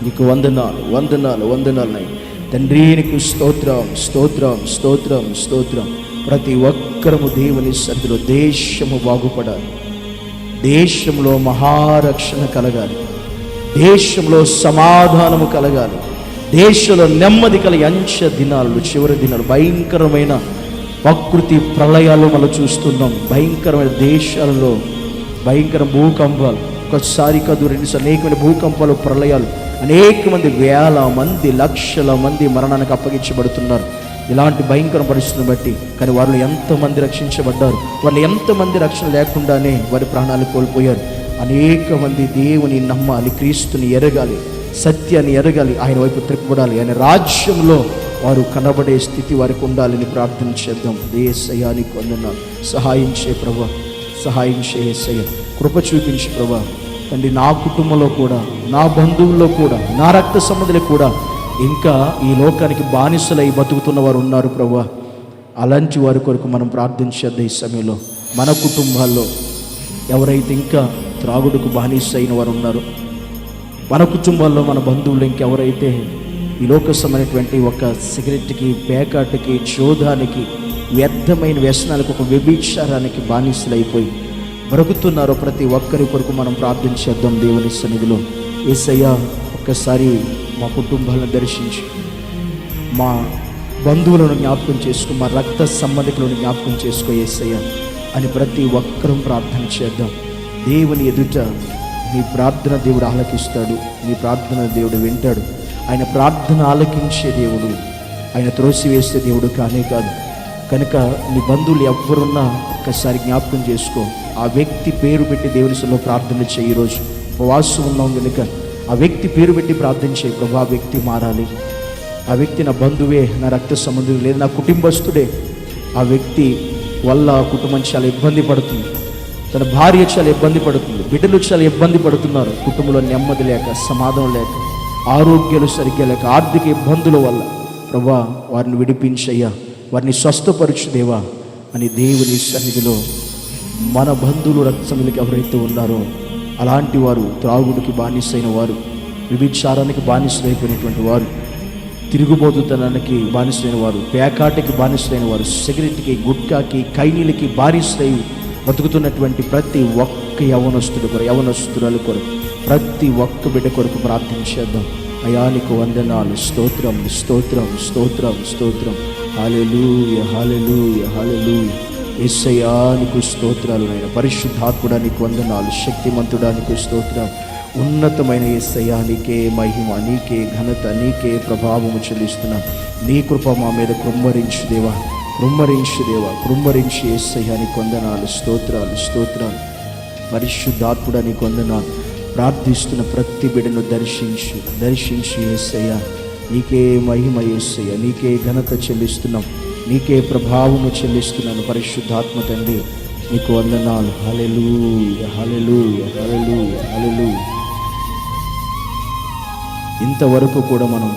నీకు వందనాలు, వందనాలు, వందనాలు తండ్రి. నీకు స్తోత్రం, స్తోత్రం, స్తోత్రం, స్తోత్రం. ప్రతి ఒక్కరము దేవుని సన్నిధిలో దేశము బాగుపడాలి, దేశంలో మహారక్షణ కలగాలి, దేశంలో సమాధానము కలగాలి, దేశంలో నెమ్మది కలిగి అంచె దినాలు, చివరి దినాలు, భయంకరమైన ప్రకృతి ప్రళయాలు మనం చూస్తున్నాం. భయంకరమైన దేశాలలో భయంకర భూకంపాలు, ఒకసారి కాదు రెండుసార్లు అనేకమైన భూకంపాలు, ప్రళయాలు, అనేక మంది, వేల మంది, లక్షల మంది మరణానికి అప్పగించబడుతున్నారు ఇలాంటి భయంకర పరిస్థితిని బట్టి. కానీ వారిలో ఎంతమంది రక్షించబడ్డారు, వాళ్ళు ఎంతమంది రక్షణ లేకుండానే వారి ప్రాణాలు కోల్పోయారు. అనేక మంది దేవుని నమ్మాలి, క్రీస్తుని ఎరగాలి, సత్యాన్ని ఎరగాలి, ఆయన వైపు త్రిప్పబడాలి, ఆయన రాజ్యంలో వారు కనబడే స్థితి వారికి ఉండాలని ప్రార్థన చేద్దాం. యేసయ్యా నీకు వందనాలు. సహాయం చేయ ప్రభా, సహాయం చేయ యేసయ్య, కృప చూపించు ప్రభా. తండ్రి, నా కుటుంబంలో కూడా, నా బంధువుల్లో కూడా, నా రక్త సంబంధులు కూడా ఇంకా ఈ లోకానికి బానిసలై బతుకుతున్న వారు ఉన్నారు ప్రభా. అలాంటి వారి కొరకు మనం ప్రార్థించేద్దాం. ఈ సమయంలో మన కుటుంబాల్లో ఎవరైతే ఇంకా త్రాగుడుకు బానిస అయిన వారు ఉన్నారో, మన కుటుంబాల్లో మన బంధువులు ఇంకెవరైతే ఈ లోకసమైనటువంటి ఒక సిగరెట్కి, పేకాటికి, చోదానికి, వ్యర్థమైన వ్యసనాలకు, ఒక వ్యభిచారానికి బానిసలైపోయి బ్రతుకుతున్నారో ప్రతి ఒక్కరి కొరకు మనం ప్రార్థించేద్దాం దేవుని సన్నిధిలో. యేసయ్యా, ఒక్కసారి మా కుటుంబాలను దర్శించి, మా బంధువులను జ్ఞాపకం చేసుకో, మా రక్త సంబంధికులను జ్ఞాపకం చేసుకో యేసయ్యా అని ప్రతి ఒక్కరం ప్రార్థన చేద్దాం. దేవుని ఎదుట నీ ప్రార్థన దేవుడు ఆలకిస్తాడు, నీ ప్రార్థన దేవుడు వింటాడు. ఆయన ప్రార్థన ఆలకించే దేవుడు, ఆయన త్రోసివేసే దేవుడు కానే కాదు. కనుక నీ బంధువులు ఎవరున్నా ఒక్కసారి జ్ఞాపకం చేసుకో. ఆ వ్యక్తి పేరు పెట్టి దేవుని సన్నిధిలో ప్రార్థన చేయి. ఈరోజు ఉపవాసం ఉన్నాం కనుక ఆ వ్యక్తి పేరు పెట్టి ప్రార్థన చేయి. ప్రభా, ఆ వ్యక్తి మారాలి, ఆ వ్యక్తి నా బంధువే, నా రక్త సంబంధుడు, లేదు నా కుటుంబస్తుడే, ఆ వ్యక్తి వల్ల కుటుంబం చాలా ఇబ్బంది పడుతుంది, తన భార్య చాలా ఇబ్బంది పడుతుంది, బిడ్డలు చాలా ఇబ్బంది పడుతున్నారు, కుటుంబంలో నెమ్మది లేక, సమాధానం లేక, ఆరోగ్యాలు సరిగ్గా లేక, ఆర్థిక ఇబ్బందుల వల్ల ప్రభా వారిని విడిపించయ్యా, వారిని స్వస్థపరచు దేవా అని దేవుని సన్నిధిలో మన బంధువులు, రక్త సంబంధులకు ఎవరైతే ఉన్నారో అలాంటి వారు, త్రాగుడికి బానిసైన వారు, వ్యభిచారానికి బానిసలైపోయినటువంటి వారు, తిరుగుబోతుతనానికి బానిసైన వారు, పేకాటికి బానిసైన వారు, సిగరెట్కి, గుట్కాకి, కైనీలకి బానిసై బతుకుతున్నటువంటి ప్రతి ఒక్క యవనస్తుడు కొరకు, యవనస్తురాలు కొరకు, ప్రతి ఒక్క బిడ్డ కొరకు ప్రార్థన చేద్దాం. అయ్యా నీకు వందనాలు, స్తోత్రం స్తోత్రం స్తోత్రం స్తోత్రం. హల్లెలూయా హల్లెలూయా హల్లెలూయా. యేసయ్యా నీకు స్తోత్రాలు నాయన. పరిశుద్ధాత్ముడా నీకు వందనాలు, శక్తిమంతుడా నీకు స్తోత్రం. ఉన్నతమైన యేసయ్యా నీకే మహిమ, నీకే ఘనత, నీకే ప్రభావము చెల్లిస్తున్నాం. నీ కృప మా మీద కృమ్మరించు దేవా, కృమ్మరించు దేవా, కృమ్మరించి యేసయ్యా నీకు వందనాలు, స్తోత్రాలు స్తోత్రాలు. పరిశుద్ధాత్ముడా నీకు వందనాలు. ప్రార్థిస్తున్న ప్రతి బిడ్డను దర్శించి యేసయ్యా నీకే మహిమ, యేసయ్యా నీకే ఘనత చెల్లిస్తున్నాం, నీకే ప్రభావము చెల్లిస్తున్నాను. పరిశుద్ధాత్మ తండ్రి నీకు వందనాలు. హల్లెలూయా హల్లెలూయా హల్లెలూయా హల్లెలూయా. ఇంతవరకు కూడా మనం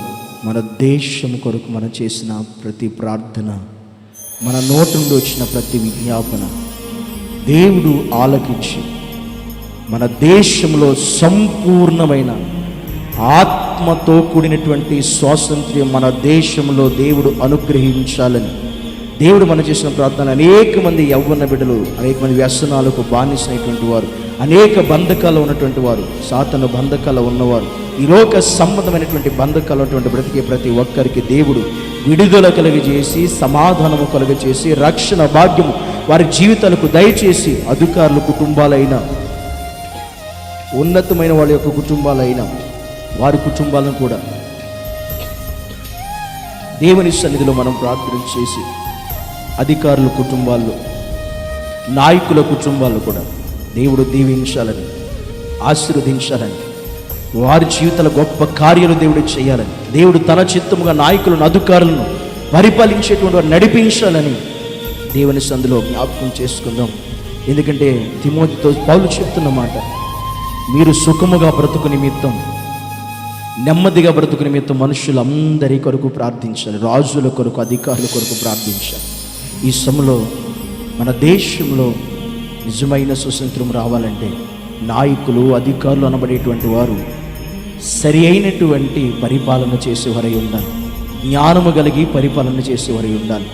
మన దేశం కొరకు మనం చేసిన ప్రతి ప్రార్థన, మన నోటి నుండి వచ్చిన ప్రతి విజ్ఞాపన దేవుడు ఆలకించి మన దేశంలో సంపూర్ణమైన ఆత్మతో కూడినటువంటి స్వాతంత్ర్యం మన దేశంలో దేవుడు అనుగ్రహించాలని దేవుడు మనం చేసిన ప్రార్థన. అనేక మంది యవ్వన బిడ్డలు, అనేక మంది వ్యసనాలకు బానిసైనటువంటి వారు, అనేక బంధకాలు ఉన్నటువంటి వారు, సాతాను బంధకాలు ఉన్నవారు, ఈ లోక సంబంధమైనటువంటి బంధకాలు ఉన్నటువంటి బ్రతికే ప్రతి ఒక్కరికి దేవుడు విడుదల కలుగజేసి, సమాధానము కలుగజేసి, రక్షణ భాగ్యము వారి జీవితాలకు దయచేసి, అధికారుల కుటుంబాలైనా, ఉన్నతమైన వాళ్ళ యొక్క కుటుంబాలైనా, వారి కుటుంబాలను కూడా దేవుని సన్నిధిలో మనం ప్రార్థన చేసి, అధికారుల కుటుంబాల్లో, నాయకుల కుటుంబాల్లో కూడా దేవుడు దీవించాలని, ఆశీర్వదించాలని, వారి జీవితాల గొప్ప కార్యాలు దేవుడు చేయాలని, దేవుడు తన చిత్తముగా నాయకులను, అధికారులను పరిపాలించేటువంటి వారు నడిపించాలని దేవుని సన్నిధిలో జ్ఞాపకం చేసుకుందాం. ఎందుకంటే తిమోతితో పౌలు చెప్తున్న మాట, మీరు సుఖముగా బ్రతుకు నిమిత్తం, నెమ్మదిగా బ్రతుకు నిమిత్తం మనుషులందరి కొరకు ప్రార్థించాలి, రాజుల కొరకు, అధికారుల కొరకు ప్రార్థించాలి. ఈ సమయంలో మన దేశంలో నిజమైన స్వతంత్రం రావాలంటే నాయకులు, అధికారులు అనబడేటువంటి వారు సరి అయినటువంటి పరిపాలన చేసేవారై ఉండాలి, జ్ఞానము కలిగి పరిపాలన చేసేవారై ఉండాలి,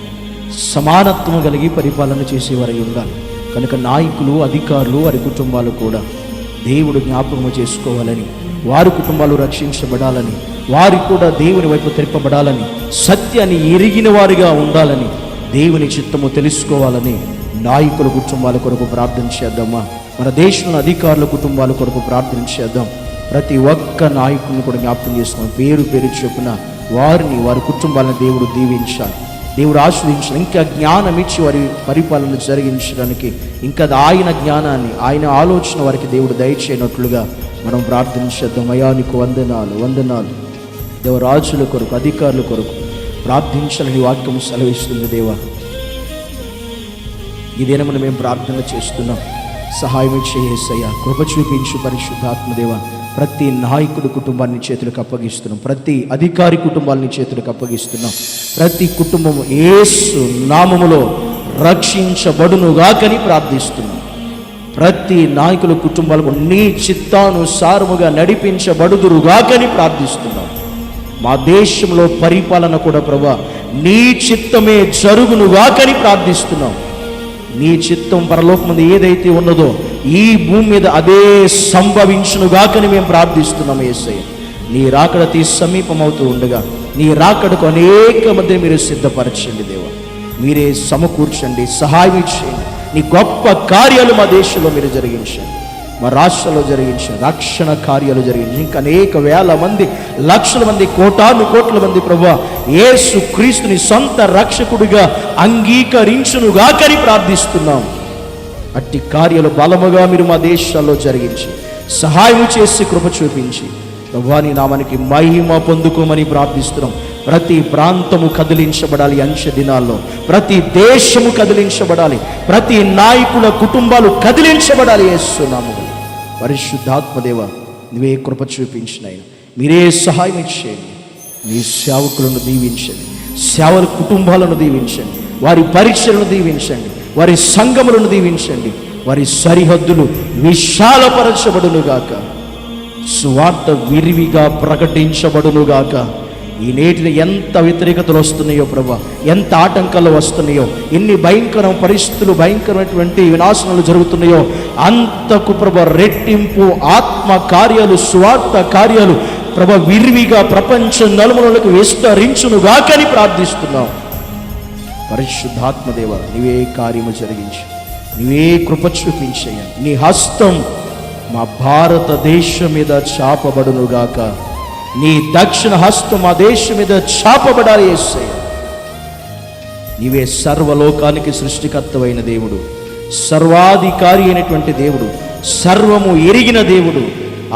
సమానత్వము కలిగి పరిపాలన చేసేవారై ఉండాలి. కనుక నాయకులు, అధికారులు, వారి కుటుంబాలు కూడా దేవుడు జ్ఞాపకము చేసుకోవాలని, వారి కుటుంబాలు రక్షించబడాలని, వారి కూడా దేవుని వైపు తిరపబడాలని, సత్యాన్ని ఎరిగిన వారిగా ఉండాలని, దేవుని చిత్తము తెలుసుకోవాలని నాయకుల కుటుంబాల కొరకు ప్రార్థన చేద్దామా? మన దేశంలో అధికారుల కుటుంబాల కొరకు ప్రార్థన చేద్దాం. ప్రతి ఒక్క నాయకుని కూడా జ్ఞాపకం చేసుకున్నాం, పేరు పేరు చొప్పున వారిని, వారి కుటుంబాలను దేవుడు దీవించాలి, దేవుడు ఆశ్రయించాలి. ఇంకా జ్ఞానం ఇచ్చి వారి పరిపాలన జరిగించడానికి, ఇంకా ఆయన జ్ఞానాన్ని, ఆయన ఆలోచన వారికి దేవుడు దయచేయనట్లుగా మనం ప్రార్థన చేద్దాం. అయ్యా నీకు వందనాలు, వందనాలు. దేవరాజుల కొరకు, అధికారుల కొరకు ప్రార్థించాలని వాక్యం సెలవిస్తుంది. దేవా, ఇదేనా మనం మేము ప్రార్థన చేస్తున్నాం, సహాయం చేయేసయ్యా, కృప చూపించు పరిశుద్ధాత్మదేవ. ప్రతి నాయకుడి కుటుంబాన్ని చేతులకు అప్పగిస్తున్నాం, ప్రతి అధికారి కుటుంబాన్ని చేతులకు అప్పగిస్తున్నాం. ప్రతి కుటుంబము యేసు నామములో రక్షించబడునుగాకని ప్రార్థిస్తున్నాం. ప్రతి నాయకుల కుటుంబాలకు నీ చిత్తానుసారముగా నడిపించబడుదురుగాకని ప్రార్థిస్తున్నాం. మా దేశంలో పరిపాలన కూడా ప్రభా నీ చిత్తమే జరుగునుగాకని ప్రార్థిస్తున్నాం. నీ చిత్తం పరలోకమందు ఏదైతే ఉన్నదో ఈ భూమి మీద అదే సంభవించునుగాకని మేము ప్రార్థిస్తున్నాం. యేసయ్య, నీ రాకడ సమీపమవుతూ ఉండగా నీ రాకడకు అనేక మంది మీరు సిద్ధపరచండి. దేవా, మీరే సమకూర్చండి, సహాయం చేయండి. నీ గొప్ప కార్యాలు మా దేశంలో మీరు జరిగించండి, మా రాష్ట్రంలో జరిగించండి, రక్షణ కార్యాలు జరిగించండి. ఇంకా అనేక వేల మంది, లక్షల మంది, కోట్ల మంది ప్రభువా యేసు క్రీస్తుని సొంత రక్షకుడిగా అంగీకరించునుగాకని ప్రార్థిస్తున్నాం. అట్టి కార్యాలు బలముగా మీరు మా దేశాల్లో జరిగించి సహాయం చేసి కృప చూపించి ప్రభువా నీ నామానికి మహిమ పొందుకోమని ప్రార్థిస్తున్నాం. ప్రతి ప్రాంతము కదిలించబడాలి అంచె దినాల్లో, ప్రతి దేశము కదిలించబడాలి, ప్రతి నాయకుల కుటుంబాలు కదిలించబడాలి. యేసు నామములో పరిశుద్ధాత్మదేవ నువ్వే కృప చూపించినాయి, మీరే సహాయం చేయండి. నీ సేవకులను దీవించండి, సేవల కుటుంబాలను దీవించండి, వారి పరీక్షలను దీవించండి, వారి సంఘములను దీవించండి, వారి సరిహద్దులు విశాలపరచబడునుగాక, సువార్త విరివిగా ప్రకటించబడునుగాక. ఈ నేటిలో ఎంత వ్యతిరేకతలు వస్తున్నాయో ప్రభా, ఎంత ఆటంకాలు వస్తున్నాయో, ఎన్ని భయంకర పరిస్థితులు, భయంకరమైనటువంటి వినాశనాలు జరుగుతున్నాయో అంతకు ప్రభా రెట్టింపు ఆత్మ కార్యాలు, స్వార్థ కార్యాలు ప్రభా విరివిగా ప్రపంచ నలుమూలలకు విస్తరించునుగాకని ప్రార్థిస్తున్నాం. పరిశుద్ధాత్మదేవ, నీవే కార్యము జరిగించు, నీవే కృప చూపించయ్యా. నీ హస్తం మా భారతదేశం మీద చాపబడునుగాక, నీ దక్షిణ హస్తం మా దేశం మీద చాపబడాలి యేసయ్య. నీవే సర్వలోకానికి సృష్టికర్తవైన దేవుడు, సర్వాధికారి అయినటువంటి దేవుడు, సర్వము ఎరిగిన దేవుడు,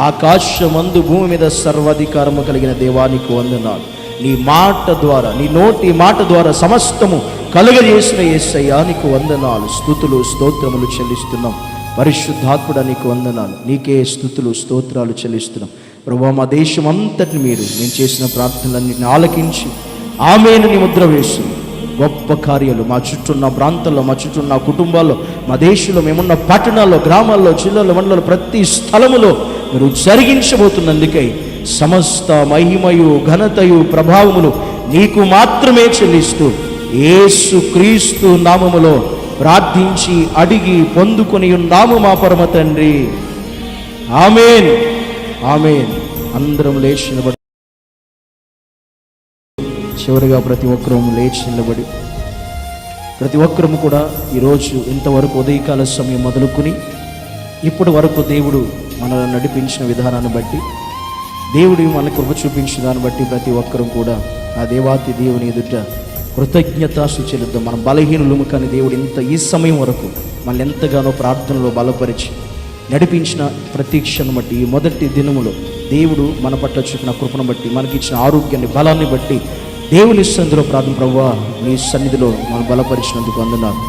ఆకాశమందు భూమి మీద సర్వాధికారము కలిగిన దేవానికి వందనాలు. నీ మాట ద్వారా, నీ నోటి మాట ద్వారా సమస్తము కలుగజేసిన యేసయ్యా నీకు వందనాలు, స్తుతులు స్తోత్రములు చెల్లిస్తున్నాం. పరిశుద్ధాత్ముడా నీకు వందనాలు, నీకే స్తుతులు స్తోత్రాలు చెల్లిస్తున్నాం. ప్రభువా, మా దేశం అంతటిని మీరు నేను చేసిన ప్రార్థనలన్నింటిని ఆలకించి ఆమేను నీ ముద్ర వేసి గొప్ప కార్యాలు మా చుట్టూన్న ప్రాంతాల్లో, మా చుట్టూన్న కుటుంబాల్లో, మా దేశంలో, మేమున్న పట్టణాల్లో, గ్రామాల్లో, జిల్లాల్లో, మండలాల్లో, ప్రతి స్థలములో మీరు జరిగించబోతున్నందుకై సమస్త మహిమయు ఘనతయు ప్రభావములు నీకు మాత్రమే చెల్లిస్తూ యేసు క్రీస్తు నామములో ప్రార్థించి అడిగి పొందుకొని ఉన్నాము మా పరమ తండ్రి. ఆమేన్, ఆమేన్. అందరం లేచి నిలబడి, చివరిగా ప్రతి ఒక్కరూ లేచి నిలబడి, ప్రతి ఒక్కరము కూడా ఈరోజు ఇంతవరకు ఉదయకాల సమయం మొదలుకొని ఇప్పటి వరకు దేవుడు మనల్ని నడిపించిన విధానాన్ని బట్టి, దేవుడు మన కృప చూపించిన దాన్ని బట్టి ప్రతి ఒక్కరూ కూడా ఆ దేవాతి దేవుని ఎదుట కృతజ్ఞతాసు చెల్లిద్దాం. మనం బలహీనులము, కానీ దేవుడు ఈ సమయం వరకు మనల్ని ఎంతగానో ప్రార్థనలో బలపరిచి నడిపించిన ప్రతి క్షణం బట్టి, ఈ మొదటి దినములో దేవుడు మన పట్ల చూపిన కృపను బట్టి, మనకిచ్చిన ఆరోగ్యాన్ని, బలాన్ని బట్టి దేవుని సన్నిధిలో ప్రార్థన. ప్రభువా, నీ సన్నిధిలో మనం బలపరిచినందుకు వందనాలు,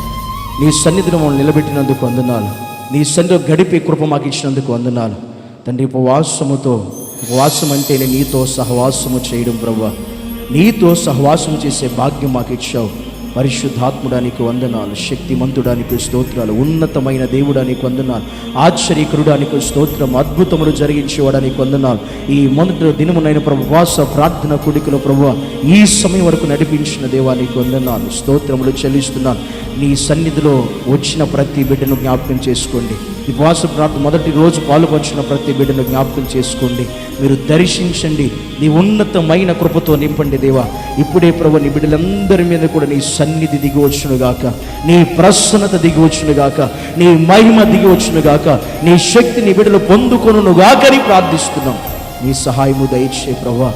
నీ సన్నిధిలో మనం నిలబెట్టినందుకు వందనాలు, నీ సన్నిధిలో గడిపే కృప మాకు ఇచ్చినందుకు వందనాలు తండ్రి. ఉపవాసం అంటేనే నీతో సహవాసము చేయడం ప్రభువా, నీతో సహవాసం చేసే భాగ్యం మాకు ఇచ్చావు. పరిశుద్ధాత్ముడానికి వందనాలు, శక్తిమంతుడానికి స్తోత్రాలు, ఉన్నతమైన దేవుడానికి వందనాలు, ఆశ్చర్యకరుడానికి స్తోత్రం, అద్భుతములు జరిగించేవాడానికి వందనాలు. ఈ మొదటి దినమునైన ప్రభు ఉపవాస ప్రార్థన కూడికలో ప్రభువ ఈ సమయం వరకు నడిపించిన దేవానికి వందనాలు, స్తోత్రములు చెల్లిస్తున్నాను. నీ సన్నిధిలో వచ్చిన ప్రతి బిడ్డను జ్ఞాపకం చేసుకోండి. ఈ ఉపవాస ప్రార్థన మొదటి రోజు పాల్గొచ్చిన ప్రతి బిడ్డను జ్ఞాపకం చేసుకోండి. మీరు దర్శించండి, నీ ఉన్నతమైన కృపతో నింపండి దేవా. ఇప్పుడే ప్రభు నీ బిడ్డలందరి మీద కూడా నీ సన్నిధి దిగి వచ్చునుగాక, నీ ప్రసన్నత దిగి వచ్చునుగాక, నీ మహిమ దిగి వచ్చునుగాక, నీ శక్తి నీ బిడ్డలు పొందుకొనుగాక అని ప్రార్థిస్తున్నాం. నీ సహాయము దయచే ప్రభువా,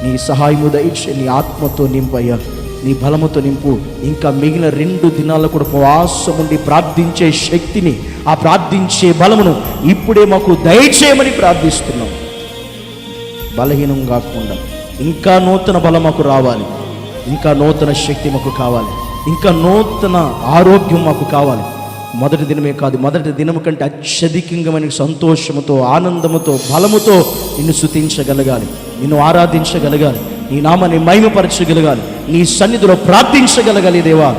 నీ సహాయము దయచే, నీ ఆత్మతో నింపయ్యా, నీ బలముతో నింపు. ఇంకా మిగిలిన 2 దినాల్లో కూడా ఉపవాసం ఉండి ప్రార్థించే శక్తిని, ఆ ప్రార్థించే బలమును ఇప్పుడే మాకు దయచేయమని ప్రార్థిస్తున్నాం. బలహీనం కాకుండా ఇంకా నూతన బలం మాకు రావాలి, ఇంకా నూతన శక్తి మాకు కావాలి, ఇంకా నూతన ఆరోగ్యం మాకు కావాలి. మొదటి దినమే కాదు, మొదటి దినము కంటే అత్యధికంగా మనకి సంతోషముతో, ఆనందముతో, బలముతో నిన్ను స్తుతించగలగాలి, నిన్ను ఆరాధించగలగాలి, నీ నామాన్ని మహిమపరచగలగాలి, నీ సన్నిధిలో ప్రార్థించగలగాలి దేవా.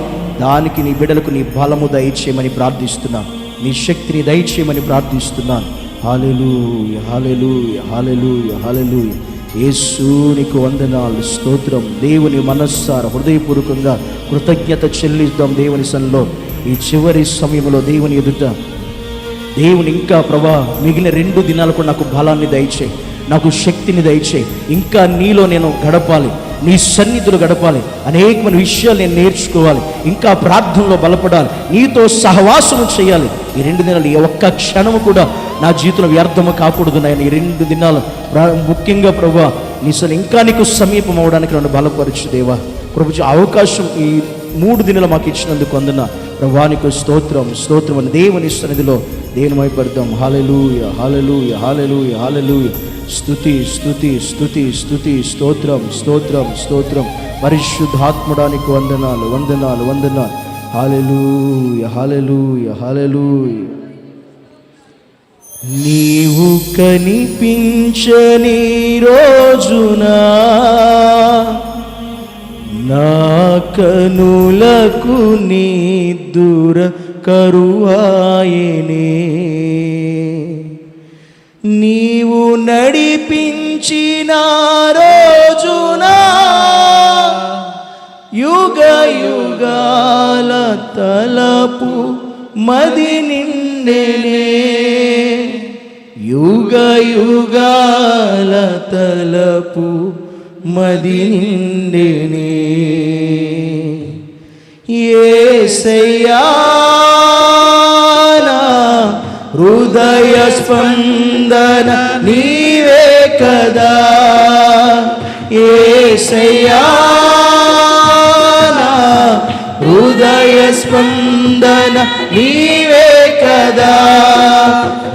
దానికి నీ బిడ్డలకు నీ బలము దయచేయమని ప్రార్థిస్తున్నాను, నీ శక్తిని దయచేయమని ప్రార్థిస్తున్నాను. హల్లెలూయా, హల్లెలూయా, హల్లెలూయా, హల్లెలూయా. యేసు నీకు వందనాలు, స్తోత్రం. దేవుని మనస్సారా హృదయపూర్వకంగా కృతజ్ఞత చెల్లిద్దాం దేవుని సన్నిధిలో. ఈ చివరి సమయంలో దేవుని ఎదుట దేవుని ఇంకా ప్రభా మిగిలిన 2 దినాలు కూడా నాకు బలాన్ని దయచేయి, నాకు శక్తిని దయచేయి. ఇంకా నీలో నేను గడపాలి, నీ సన్నిధిలో గడపాలి, అనేకమైన విషయాలు నేను నేర్చుకోవాలి, ఇంకా ప్రార్థనలో బలపడాలి, నీతో సహవాసము చేయాలి. ఈ 2 దినాలు ఏ ఒక్క క్షణము కూడా నా జీవితంలో వ్యర్థము కాకూడదు నాయన. ఈ 2 దినాలు ముఖ్యంగా ప్రభా నీ ఇంకా నీకు సమీపం అవడానికి నన్ను బలపరచు దేవా. ప్రభు అవకాశం ఈ 3 దినాలు మాకు ఇచ్చినందుకు వందన ప్రభానికి స్తోత్రం, స్తోత్రం అని దేవుని సన్నిధిలో దేవుని మైపడతాం. హల్లెలూయా, హల్లెలూయా, హల్లెలూయా, హల్లెలూయా. స్తుతి, స్తుతి, స్తుతి, స్తుతి, స్తోత్రం, స్తోత్రం, స్తోత్రం. పరిశుద్ధాత్ముడానికి వందనాలు, వందనాలు, వందనాలు. హల్లెలూయా, హల్లెలూయా, హల్లెలూయా. నీవు కనిపించని రోజున నా కనులకు నిద్ర కరువాయెనే, నీవు నడిపించిన రోజున మది నిండెనే, యుగ యుగాల తలపు మది నిండెనే. యేసయ్యా నా హృదయ స్పందన నీవే కదా, యేసయ్యా నా హృదయ స్పందన నీవే కదా.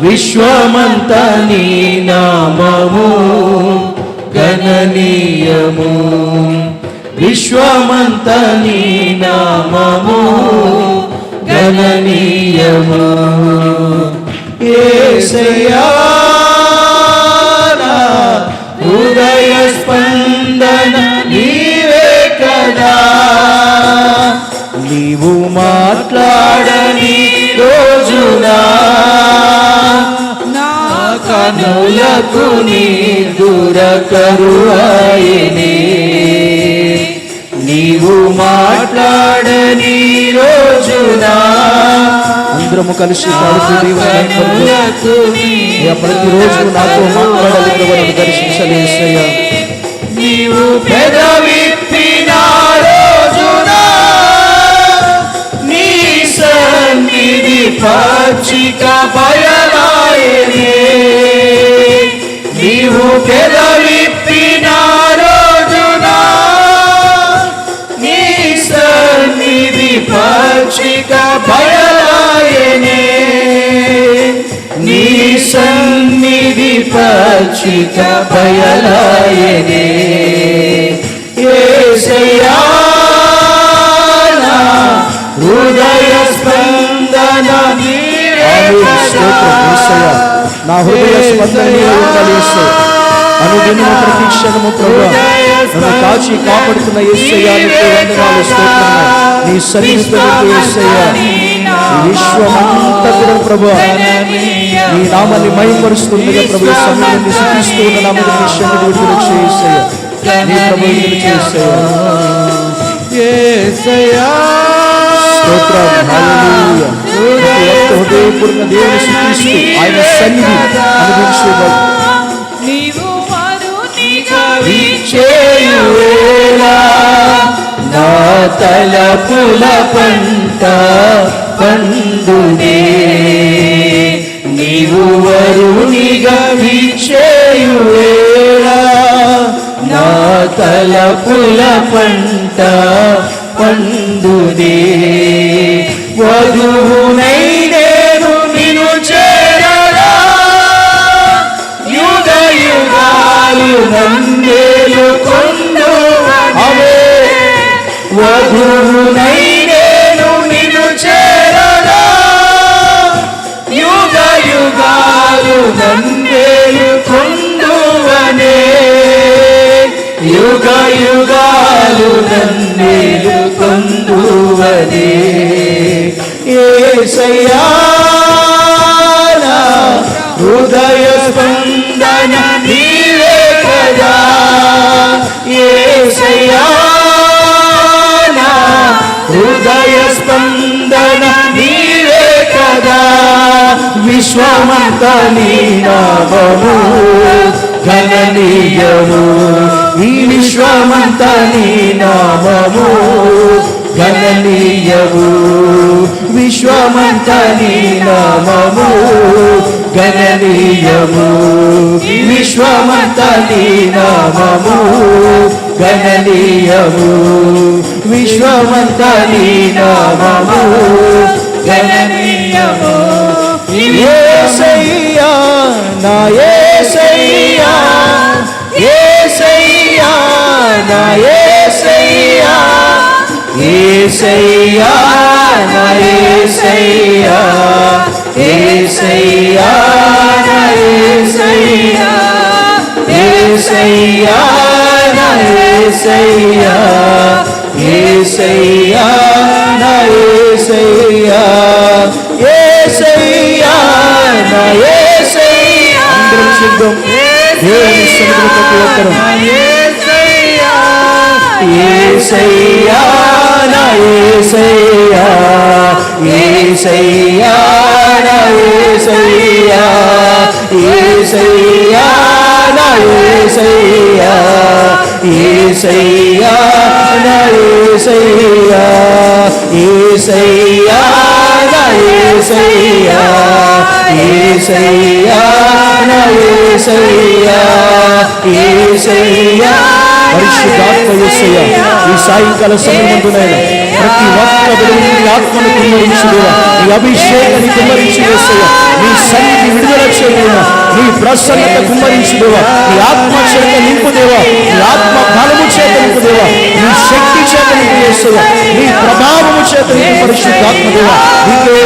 విశ్వమంతా నీ నామము గణనీయము, విశ్వమంతా నీ నామము గణనీయము. యేసయ్యా నా హృదయ స్పందన నీవే కదా. నీవు మాట్లాడని రోజునా నా కనులకు నిద్ర కరువాయెనే, నీవు మాట్లాడని రోజునా. అందరము కలిసి ప్రతిరోజు నాతో మాట్లాడాలి, దర్శించలేసయ్యా. నీవు పెదవిప్పిన రోజునా నీ సన్నిధి పచ్చిక బయలాయెనే, నీవు పెదవిప్పిన రోజునా నీ సన్నిధి పచ్చిక బయలాయెనే, నీ సన్నిధి పచ్చిక బయలాయెనే. యేసయ్యా నా హృదయ స్పందన నీవే కదా. నా హృదయ స్పందన అనుదిన ప్రతి క్షణము ప్రభువా నన్ను కాచి కాపాడుతున్న యేసయ్యా నీకు వందనాలు, స్తోత్రము. నీ సన్నిధిలో యేసయ్యా విశ్వమంతా కూడా ప్రభువా నీ నామాన్ని మహిమపరుస్తుండగా ప్రభువా సమయాన్ని స్తుతిస్తూ ఉన్న నామమున నీ సన్నిధిని విడుదల చేసేయ్యా, నీ ప్రభువు విడుదల చేసేయ్యా. యేసయ్యా స్తోత్రం, హల్లెలూయా. హృదయపూర్వక దేవుని స్తుతిస్తూ ఆయన సన్నిధి అనుభవించుదాం. నీవు మరునిగా విచ్చేయువేళ నా తలపుల పంట పండునే, నీవు వరునిగా విచ్చేయువేళ నా తలపుల పంట పండునే. వధువునై నేను నిన్ను చేరగా యుగ యుగాలు నన్నేలు కొందువనే, వధువునై నేను నిన్ను చేరగా యుగ యుగాలు నన్నేలు కొందువనే, యుగ యుగాలు నన్నేలు కొందువనే. యేసయ్యా నా హృదయ స్పందన నీవే కదా, యేసయ్యా నా హృదయ స్పందన నీవే కదా. విశ్వమంతా నీ నామము గణనీయము, ఈ విశ్వమంతా నీ నామము గణనీయము, విశ్వమంతా నీ నామము గణనీయము, విశ్వమంతా నీ నామము గణనీయము, విశ్వమంతా నీ నామము గణనీయము. యేసయ్యా నా యేసయ్యా, యేసయ్యా నా యేసయ్యా, యేసయ్యా నా యేసయ్యా, యేసయ్యా నా యేసయ్యా, యేసయ్యా నా యేసయ్యా, యేసయ్యా నా యేసయ్యా, యేసయ్యా నా యేసయ్యా. అందరం సిద్ధం, దేవుని సన్నిధిలో ప్రతి ఒక్కరు యేసయ్యా నా యేసయ్యా, యేసయ్యా నా యేసయ్యా, యేసయ్యా నా యేసయ్యా, యేసయ్యా నా యేసయ్యా, యేసయ్యా నా యేసయ్యా, యేసయ్యా నా యేసయ్యా, యేసయ్యా. పరిశుద్ధాత్మ యేసయ్యా, ఈ సాయంకాల సమయమందునైనా ప్రతి ఒక్క బిడ్డని నీ ఆత్మను కుమ్మరించుదేవా, నీ అభిషేకాన్ని కుమ్మరించి యేసయ్యా, నీ సన్నిధి విడుదల చేయదేవా, నీ ప్రసన్నత కుమ్మరించుదేవా, నీ ఆత్మ చేత నింపుదేవా, నీ ఆత్మ బలము చేత నింపుదేవా, నీ శక్తి చేత నింపు యేసయ్యా, నీ ప్రభావము చేత నింపు పరిశుద్ధాత్మదేవా. నీకే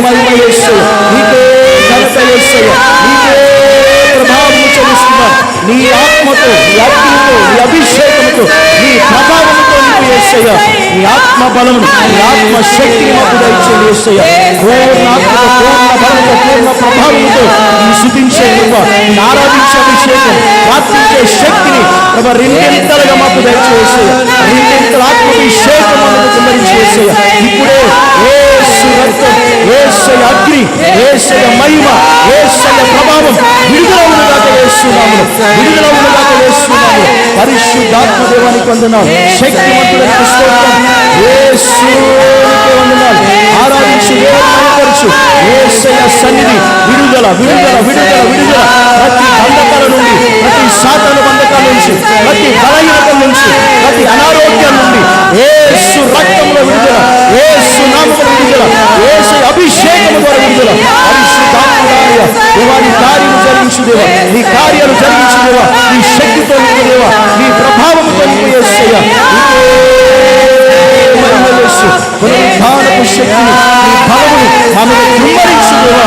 మహిమ యేసయ్యా, నీకే ఘనత యేసయ్యా, నీకే ప్రభావము చెల్లిస్తున్నా. నీ ఆత్మతో, నీ అగ్నితో, నీ అభిషేకముతో, నీ ప్రభావముతో నీకు యేసయ్యా, నీ ఆత్మ బలమును, నీ ఆత్మ శక్తిని మాకు దయచేయండి యేసయ్యా. పూర్ణ ఆత్మతో, పూర్ణ బలముతో, పూర్ణ ప్రభావముతో నీ స్తుతించే కృప, నీ ఆరాధించే అభిషేకం, ప్రార్థించే శక్తిని ప్రభు రెండింతలుగా మాకు దయచేసేయ్యా. రెండింతల ఆత్మాభిషేకం మనకు కుమ్మరించి యేసయ్యా. ఇప్పుడే యేసు రక్తం, యేసయ్య అగ్ని, యేసయ్య మహిమ, యేసయ్య ప్రభావం విడుదలవునుగాక యేసునామములో, విడుదలవునుగాక యేసునామములో. పరిశుద్ధాత్మ దేవానికి వందనాలు, శక్తిమంతుడైన స్తోత్రం, యేసునికే వందనాలు. ఆరాధించు, దేవునిపరచు, యేసయ్య సన్నిధి విడుదల, విడుదల, విడుదల, విడుదల. ప్రతి బంధకాల నుండి, ప్రతి సాతాను బంధకాల నుంచి, ప్రతి బలహీనత నుంచి, ప్రతి అనారోగ్యం నుండి యేసు రక్తంలో విడుదల, యేసు నామములో విడుదల, యేసు అభిషేకము ద్వారా విడుదల. పరిశుద్ధాత్మదాయ దేవా, నీ కార్యము జరిగించుదేవా, నీ కార్యాలు జరిగించుదేవా, నీ శక్తితో నింపుదేవా, నీ ప్రభావముతో నింపు యేసయ్యా. పునరుద్ధానపు శక్తిని, నీ బలమును ఆమె కుమ్మరించుదేవా.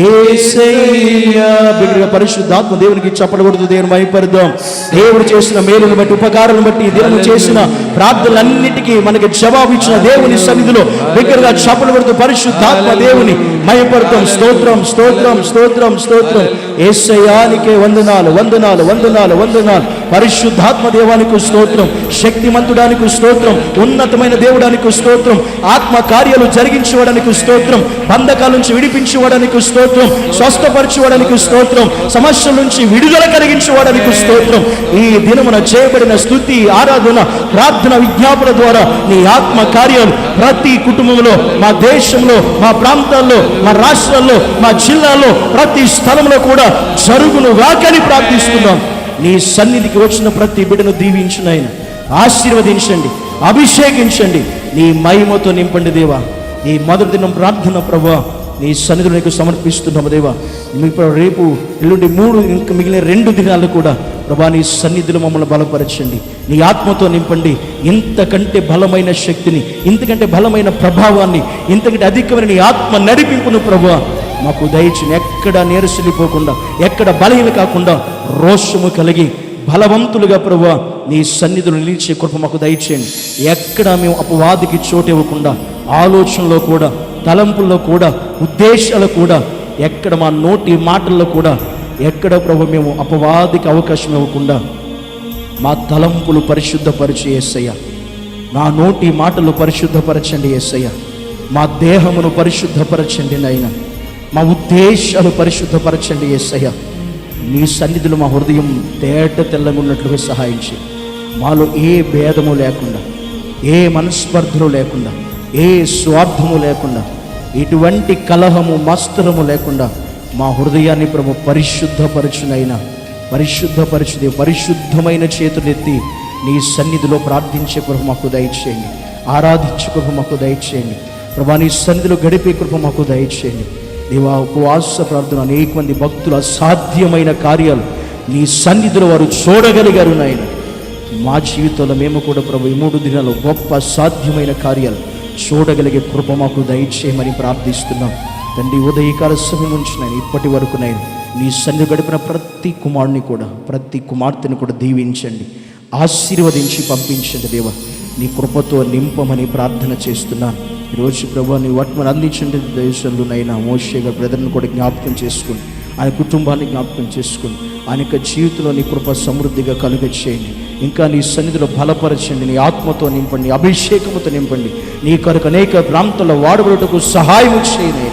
యేసయ్యా బిడ్డగా పరిశుద్ధాత్మ దేవునికి చెప్పకూడదు. దేవుని మహిమపరుద్దాం. దేవుడు చేసిన మేలును బట్టి, ఉపకారాలను బట్టి, దేవుడు చేసిన ప్రార్థనలన్నిటికీ మనకి జవాబు ఇచ్చిన దేవుని సన్నిధిలో బిడ్డగా చెప్పకూడదు. పరిశుద్ధాత్మ దేవుని మహిమపరుద్దాం. స్తోత్రం, స్తోత్రం, స్తోత్రం, స్తోత్రం. యేసయ్యానికే వందనాలు, వందనాలు, వందనాలు, వందనాలు. పరిశుద్ధాత్మ దేవానికి స్తోత్రం, శక్తిమంతుడానికి స్తోత్రం, ఉన్నతమైన దేవుడానికి స్తోత్రం, ఆత్మ కార్యాలు జరిగించుకోవడానికి స్తోత్రం, బంధకాల నుంచి విడిపించుకోవడానికి స్తోత్రం, స్వస్థపరచుకోవడానికి స్తోత్రం, సమస్యల నుంచి విడుదల కలిగించుకోవడానికి స్తోత్రం. ఈ దినమున చేయబడిన స్తుతి, ఆరాధన, ప్రార్థన, విజ్ఞాపన ద్వారా నీ ఆత్మ కార్యాలు ప్రతి కుటుంబంలో, మా దేశంలో, మా ప్రాంతాల్లో, మా రాష్ట్రాల్లో, మా జిల్లాల్లో, ప్రతి స్థలంలో కూడా జరుగును వాకని ప్రార్థిస్తున్నాం. నీ సన్నిధికి వచ్చిన ప్రతి బిడ్డను దీవించునైన ఆశీర్వదించండి, అభిషేకించండి, నీ మహిమతో నింపండి దేవా. ఈ మొదటి దినం ప్రార్థన ప్రభువా నీ సన్నిధిలో నీకు సమర్పిస్తున్నాము దేవా. మీకు రేపు ఎల్లుండి 3 ఇంకా మిగిలిన 2 దినాలు కూడా ప్రభా నీ సన్నిధిలో మమ్మల్ని బలపరచండి, నీ ఆత్మతో నింపండి. ఇంతకంటే బలమైన శక్తిని, ఇంతకంటే బలమైన ప్రభావాన్ని, ఇంతకంటే అధికమైన నీ ఆత్మ నడిపింపును ప్రభువా మాకు దయచేయండి. ఎక్కడ నీరసిల్లిపోకుండా, ఎక్కడ బలహీన కాకుండా, రోషము కలిగి బలవంతులుగా ప్రభువా నీ సన్నిధిలో నిలిచే కృప మాకు దయచేయండి. ఎక్కడ మేము అపవాదికి చోటు ఇవ్వకుండా, ఆలోచనలో కూడా, తలంపుల్లో కూడా, ఉద్దేశాలు కూడా, ఎక్కడ మా నోటి మాటల్లో కూడా ఎక్కడ ప్రభు మేము అపవాదికి అవకాశం ఇవ్వకుండా మా తలంపులు పరిశుద్ధపరిచి యేసయ్య, నా నోటి మాటలు పరిశుద్ధపరచండి యేసయ్య, మా దేహమును పరిశుద్ధపరచండి నాయనా, మా ఉద్దేశాలు పరిశుద్ధపరచండి యేసయ్య. నీ సన్నిధిలో మా హృదయం తేట తెల్లగా ఉన్నట్లుగా సహాయించి, మాలో ఏ భేదము లేకుండా, ఏ మనస్పర్ధలు లేకుండా, ఏ స్వార్థము లేకుండా, ఎటువంటి కలహము మత్సరము లేకుండా మా హృదయాన్ని ప్రభు పరిశుద్ధపరచునైనా, పరిశుద్ధపరచుదే పరిశుద్ధమైన చేతులెత్తి నీ సన్నిధిలో ప్రార్థించే కృప మాకు దయచేయండి, ఆరాధించే కృప మాకు దయచేయండి ప్రభా. నీ సన్నిధిలో గడిపే కృప మాకు దయచేయండి దేవా. ఉపవాస ప్రార్థన అనేక మంది భక్తులు అసాధ్యమైన కార్యాలు నీ సన్నిధిలో వారు చూడగలిగారు నాయన. మా జీవితంలో మేము కూడా ప్రభు ఈ 3 దినాలు గొప్ప సాధ్యమైన కార్యాలు చూడగలిగే కృప మాకు దయచేయమని ప్రార్థిస్తున్నాం తండ్రి. ఉదయకాల సమయం నుంచి నేను ఇప్పటి వరకు నేను నీ సన్నిధి గడిపిన ప్రతి కుమారుని కూడా, ప్రతి కుమార్తెను కూడా దీవించండి, ఆశీర్వదించి పంపించండి దేవా. నీ కృపతో నింపమని ప్రార్థన చేస్తున్నాను. ఈరోజు ప్రభు నీ వాటిని అందించండి. దేశంలోనైనా మోషే గారి బ్రదర్ని కూడా జ్ఞాపకం చేసుకుని, ఆయన కుటుంబాన్ని జ్ఞాపకం చేసుకుని, ఆయన యొక్క జీవితంలో నీ కృప సమృద్ధిగా కలుగ చేయండి. ఇంకా నీ సన్నిధిలో బలపరచండి, నీ ఆత్మతో నింపండి, నీ అభిషేకముతో నింపండి. నీ కొరకు అనేక ప్రాంతాల్లో వాడబడుటకు సహాయం చేయండి.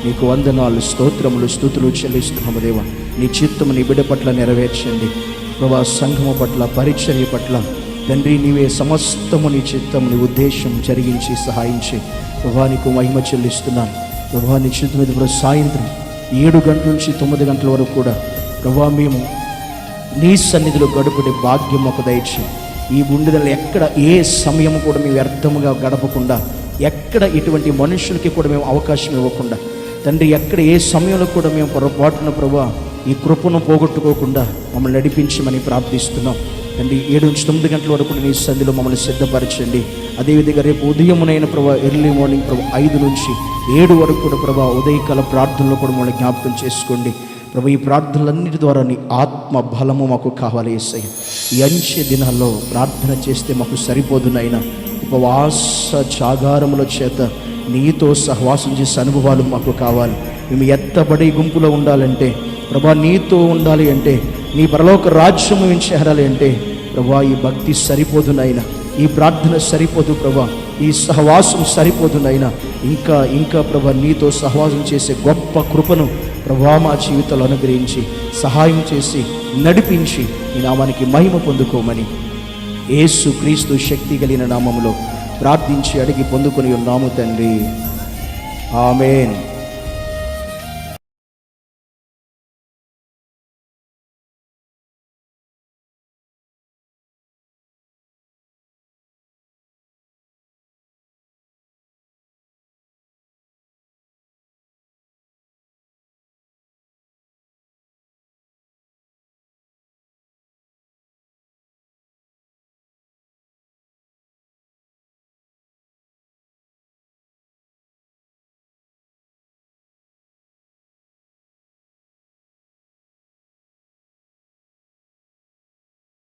నీకు వందనాలు, స్తోత్రములు, స్తుతులు చెల్లిస్తున్నాము దేవా. నీ చిత్తము నీ బిడ్డ పట్ల నెరవేర్చండి ప్రభా. సంఘము పట్ల, పరిచర్య పట్ల తండ్రి నీవే సమస్తము నీ చిత్తము నీ ఉద్దేశం జరిగించి సహాయించి ప్రభా నీకు మహిమ చెల్లిస్తున్నాను ప్రభా. నీ చిత్తం మీద ఇప్పుడు సాయంత్రం 7 గంటల నుంచి 9 గంటల వరకు కూడా ప్రభా మేము నీ సన్నిధిలో గడుపుడే భాగ్యం మాకు దయచేయి. ఈ గుండెదలు ఎక్కడ ఏ సమయం కూడా మేము వ్యర్థముగా గడపకుండా, ఎక్కడ ఎటువంటి మనుషులకి కూడా మేము అవకాశం ఇవ్వకుండా తండ్రి, ఎక్కడ ఏ సమయంలో కూడా మేము పొరపాటున ప్రభా ఈ కృపను పోగొట్టుకోకుండా మమ్మల్ని నడిపించమని ప్రార్థిస్తున్నాం తండ్రి. 7 నుంచి 9 గంటల వరకు నీ సన్నిధిలో మమ్మల్ని సిద్ధపరచండి. అదేవిధంగా రేపు ఉదయమునైన ప్రభా ఎర్లీ మార్నింగ్ ప్రభా 5 నుంచి 7 వరకు కూడా ప్రభా ఉదయకాల ప్రార్థనలో కూడా మమ్మల్ని జ్ఞాపకం చేసుకోండి ప్రభు. ఈ ప్రార్థనలన్నిటి ద్వారా నీ ఆత్మ బలము మాకు కావాలి యేసయ్య. ఈ అంచె దినాల్లో ప్రార్థన చేస్తే మాకు సరిపోదునైనా ఉపవాస జాగారముల చేత నీతో సహవాసం చేసే అనుభవాలు మాకు కావాలి. మేము ఎత్తబడి గుంపులో ఉండాలంటే ప్రభా, నీతో ఉండాలి అంటే, నీ పరలోక రాజ్యము మేము చేరాలి అంటే ప్రభా ఈ భక్తి సరిపోదునైనా, ఈ ప్రార్థన సరిపోదు ప్రభా, ఈ సహవాసం సరిపోదునైనా. ఇంకా ఇంకా ప్రభా నీతో సహవాసం చేసే గొప్ప కృపను ప్రభా మా జీవితాలు అనుగ్రహించి సహాయం చేసి నడిపించి ఈ నామానికి మహిమ పొందుకోమని యేసు క్రీస్తు శక్తి కలిగిన నామములో ప్రార్థించి అడిగి పొందుకొని ఉన్నాము తండ్రి. ఆమేన్.